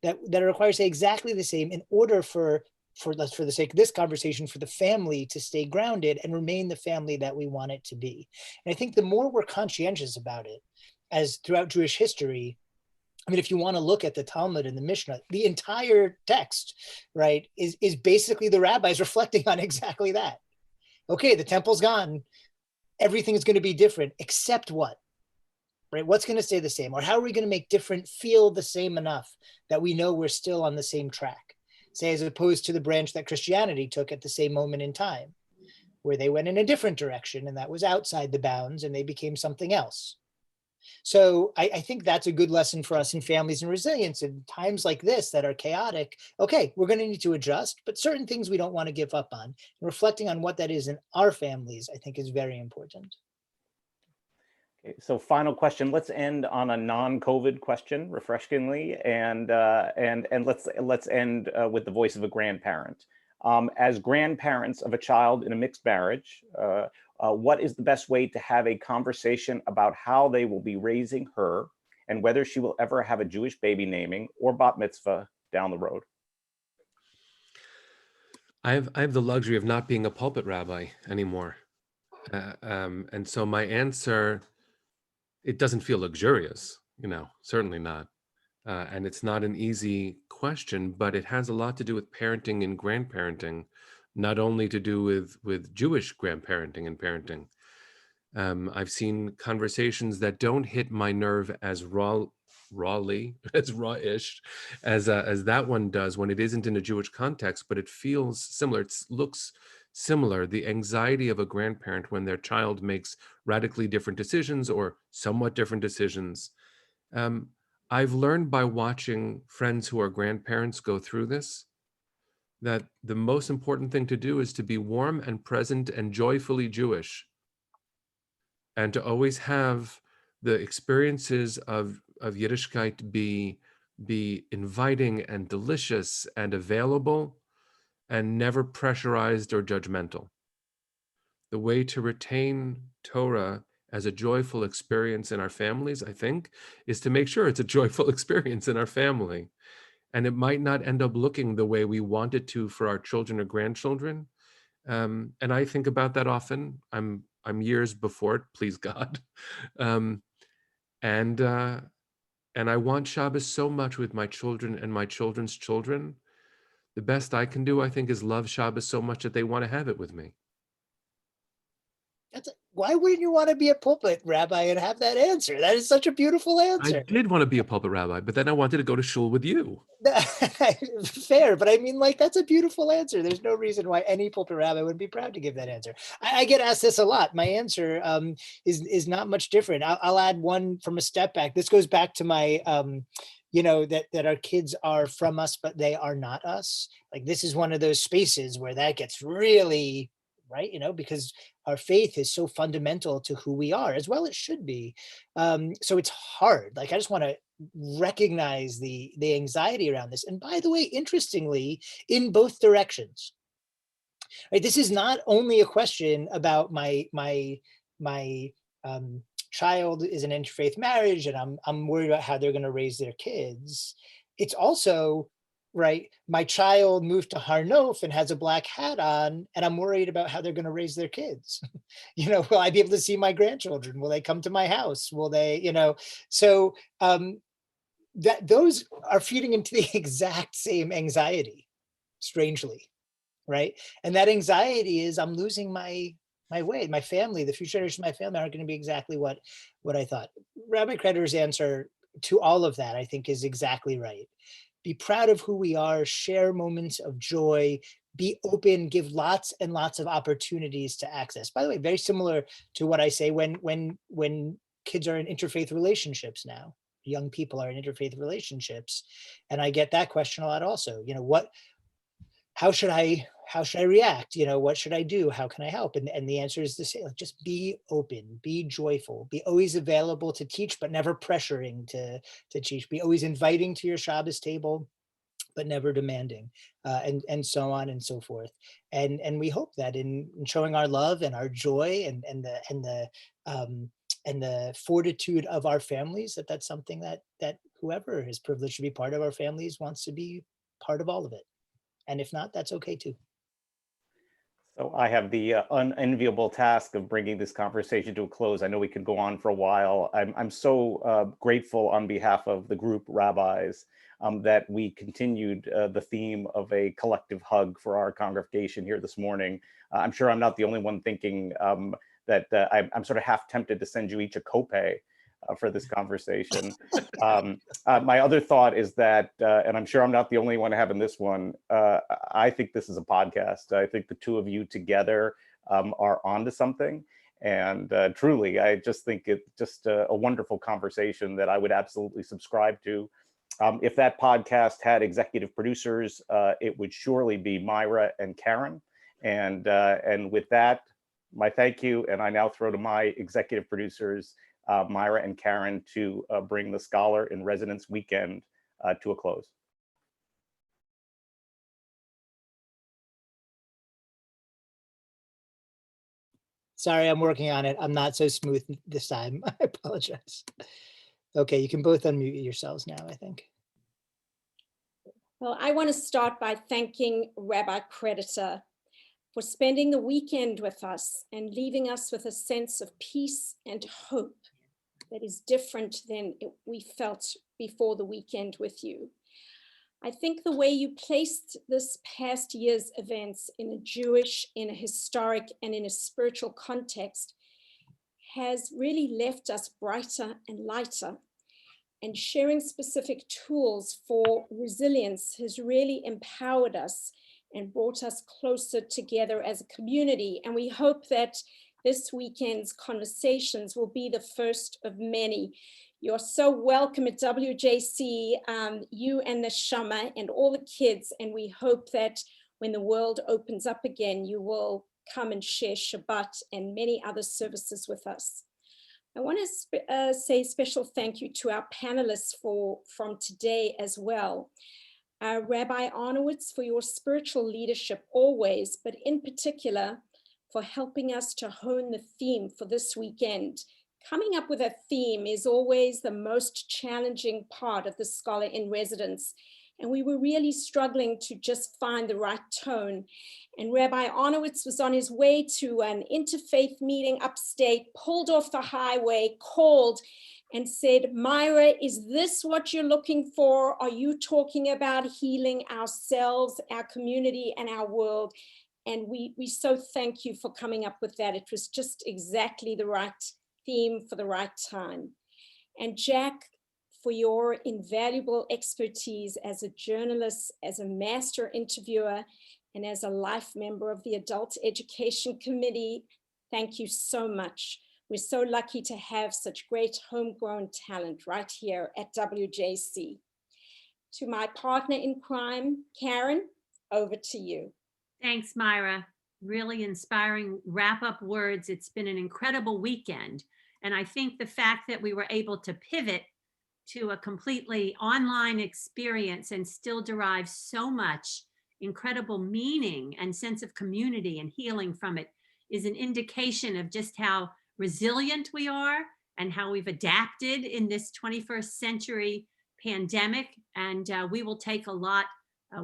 that are required to stay exactly the same in order for the sake of this conversation, for the family to stay grounded and remain the family that we want it to be. And I think the more we're conscientious about it, as throughout Jewish history, I mean, if you want to look at the Talmud and the Mishnah, the entire text, right, is basically the rabbis reflecting on exactly that. Okay, the temple's gone. Everything is going to be different, except what? Right? What's going to stay the same? Or how are we going to make different feel the same enough that we know we're still on the same track? Say, as opposed to the branch that Christianity took at the same moment in time, where they went in a different direction and that was outside the bounds and they became something else. So I think that's a good lesson for us in families and resilience in times like this that are chaotic. Okay, we're going to need to adjust, but certain things we don't want to give up on. And reflecting on what that is in our families, I think, is very important. Okay, so final question. Let's end on a non-COVID question, refreshingly, and let's end with the voice of a grandparent. As grandparents of a child in a mixed marriage, what is the best way to have a conversation about how they will be raising her and whether she will ever have a Jewish baby naming or bat mitzvah down the road? I have the luxury of not being a pulpit rabbi anymore, and so my answer. It doesn't feel luxurious, certainly not. And it's not an easy question, but it has a lot to do with parenting and grandparenting not only to do with Jewish grandparenting and parenting. I've seen conversations that don't hit my nerve as rawly, as raw-ish as that one does when it isn't in a Jewish context, but it feels similar. It looks similar. The anxiety of a grandparent when their child makes radically different decisions or somewhat different decisions. I've learned by watching friends who are grandparents go through this, that the most important thing to do is to be warm and present and joyfully Jewish, and to always have the experiences of Yiddishkeit be inviting and delicious and available and never pressurized or judgmental. The way to retain Torah as a joyful experience in our families, I think, is to make sure it's a joyful experience in our family. And it might not end up looking the way we want it to for our children or grandchildren. And I think about that often. I'm years before it, please God. And I want Shabbos so much with my children and my children's children. The best I can do, I think, is love Shabbos so much that they want to have it with me. Why wouldn't you want to be a pulpit rabbi and have that answer? That is such a beautiful answer. I did want to be a pulpit rabbi, but then I wanted to go to shul with you. Fair, but I mean, like, that's a beautiful answer. There's no reason why any pulpit rabbi would be proud to give that answer. I get asked this a lot. My answer is not much different. I'll add one from a step back. This goes back to my, that our kids are from us, but they are not us. Like, this is one of those spaces where that gets really, right? Because our faith is so fundamental to who we are, as well it should be. So it's hard. Like, I just want to recognize the anxiety around this. And by the way, interestingly, in both directions, right? This is not only a question about my child is an interfaith marriage and I'm worried about how they're going to raise their kids. It's also, right, my child moved to Har Nof and has a black hat on, and I'm worried about how they're going to raise their kids. Will I be able to see my grandchildren? Will they come to my house? Will they, so that those are feeding into the exact same anxiety, strangely, right? And that anxiety is, I'm losing my way. My family, the future generation of my family aren't going to be exactly what I thought. Rabbi Creditor's answer to all of that, I think, is exactly right. Be proud of who we are, share moments of joy, be open, give lots and lots of opportunities to access. By the way, very similar to what I say when kids are in interfaith relationships now. Young people are in interfaith relationships. And I get that question a lot also. How should I react? What should I do? How can I help? And the answer is the same. Just be open, be joyful, be always available to teach, but never pressuring to teach. Be always inviting to your Shabbos table, but never demanding, and so on and so forth. And we hope that in showing our love and our joy and the fortitude of our families, that's something that whoever is privileged to be part of our families wants to be part of all of it. And if not, that's okay too. So I have the unenviable task of bringing this conversation to a close. I know we could go on for a while. I'm so grateful on behalf of the group rabbis that we continued the theme of a collective hug for our congregation here this morning. I'm sure I'm not the only one thinking that I'm sort of half tempted to send you each a copay for this conversation. My other thought is that, and I'm sure I'm not the only one having this one, I think this is a podcast. I think the two of you together are onto something. And truly, I just think it's just a wonderful conversation that I would absolutely subscribe to. If that podcast had executive producers, it would surely be Myra and Karen. And with that, my thank you. And I now throw to my executive producers, Myra and Karen, to bring the Scholar in Residence weekend to a close. Sorry, I'm working on it. I'm not so smooth this time. I apologize. Okay, you can both unmute yourselves now, I think. Well, I want to start by thanking Rabbi Creditor for spending the weekend with us and leaving us with a sense of peace and hope that is different than we felt before the weekend with you. I think the way you placed this past year's events in a Jewish, in a historic, and in a spiritual context has really left us brighter and lighter. And sharing specific tools for resilience has really empowered us and brought us closer together as a community. And we hope that this weekend's conversations will be the first of many. You're so welcome at WJC, you and the Shama and all the kids. And we hope that when the world opens up again, you will come and share Shabbat and many other services with us. I want to say a special thank you to our panelists from today as well. Rabbi Arnowitz, for your spiritual leadership always, but in particular for helping us to hone the theme for this weekend. Coming up with a theme is always the most challenging part of the Scholar in Residence. And we were really struggling to just find the right tone. And Rabbi Arnowitz was on his way to an interfaith meeting upstate, pulled off the highway, called and said, Meyer, is this what you're looking for? Are you talking about healing ourselves, our community, and our world? And we so thank you for coming up with that. It was just exactly the right theme for the right time. And Jack, for your invaluable expertise as a journalist, as a master interviewer, and as a life member of the Adult Education Committee, thank you so much. We're so lucky to have such great homegrown talent right here at WJC. To my partner in crime, Karen, over to you. Thanks, Myra. Really inspiring wrap-up words. It's been an incredible weekend. And I think the fact that we were able to pivot to a completely online experience and still derive so much incredible meaning and sense of community and healing from it is an indication of just how resilient we are and how we've adapted in this 21st century pandemic. And we will take a lot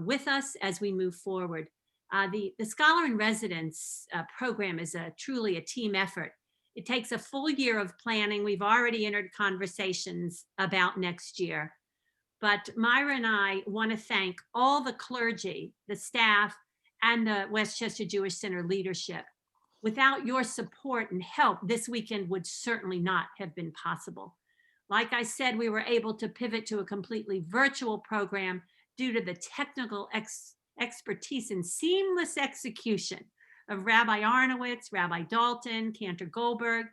with us as we move forward. The Scholar in Residence program is truly a team effort. It takes a full year of planning. We've already entered conversations about next year. But Myra and I want to thank all the clergy, the staff, and the Westchester Jewish Center leadership. Without your support and help, this weekend would certainly not have been possible. Like I said, we were able to pivot to a completely virtual program due to the technical expertise and seamless execution of Rabbi Arnowitz, Rabbi Dalton, Cantor Goldberg,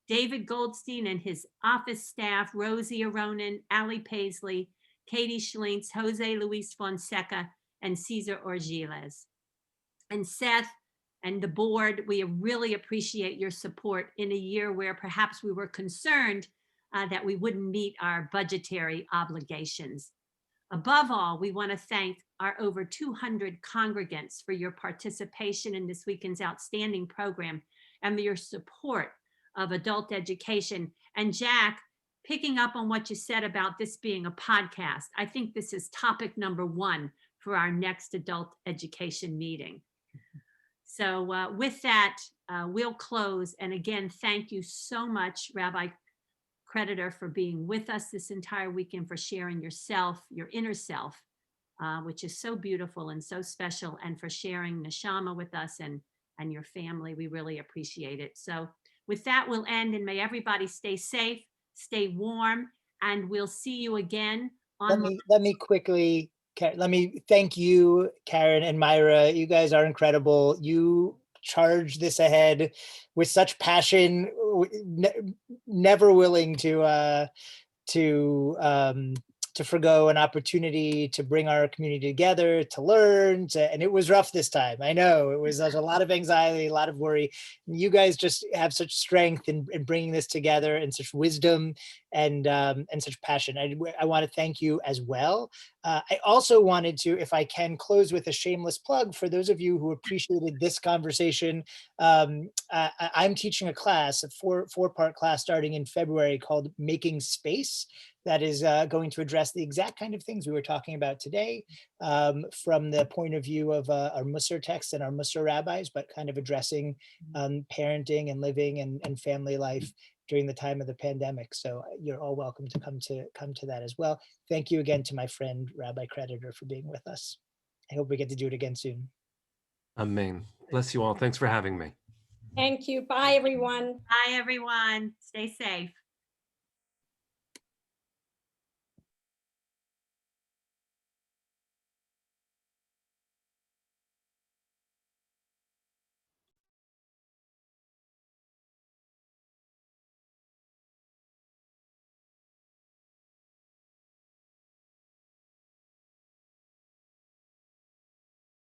David Goldstein and his office staff, Rosie Aronin, Ali Paisley, Katie Schlintz, Jose Luis Fonseca, and Cesar Orgiles. And Seth and the board, we really appreciate your support in a year where perhaps we were concerned that we wouldn't meet our budgetary obligations. Above all, we want to thank our over 200 congregants for your participation in this weekend's outstanding program and your support of adult education. And Jack, picking up on what you said about this being a podcast, I think this is topic number 1 for our next adult education meeting. So with that, we'll close. And again, thank you so much, Rabbi Creditor, for being with us this entire weekend, for sharing yourself, your inner self, which is so beautiful and so special, and for sharing Neshama with us and your family. We really appreciate it. So with that, we'll end, and may everybody stay safe, stay warm, and we'll see you again on. Let me quickly, let me thank you, Karen and Myra. You guys are incredible. You charged this ahead with such passion, never willing to forgo an opportunity to bring our community together, to learn, and it was rough this time. I know it was a lot of anxiety, a lot of worry. You guys just have such strength in bringing this together, and such wisdom and such passion. I want to thank you as well. I also wanted to, if I can, close with a shameless plug for those of you who appreciated this conversation. I'm teaching a class, a four-part class starting in February called Making Space, that is going to address the exact kind of things we were talking about today, from the point of view of our Musar texts and our Musar rabbis, but kind of addressing parenting and living and family life during the time of the pandemic. So you're all welcome to come to that as well. Thank you again to my friend, Rabbi Creditor, for being with us. I hope we get to do it again soon. Amen. Bless you all. Thanks for having me. Thank you. Bye, everyone. Bye, everyone. Stay safe.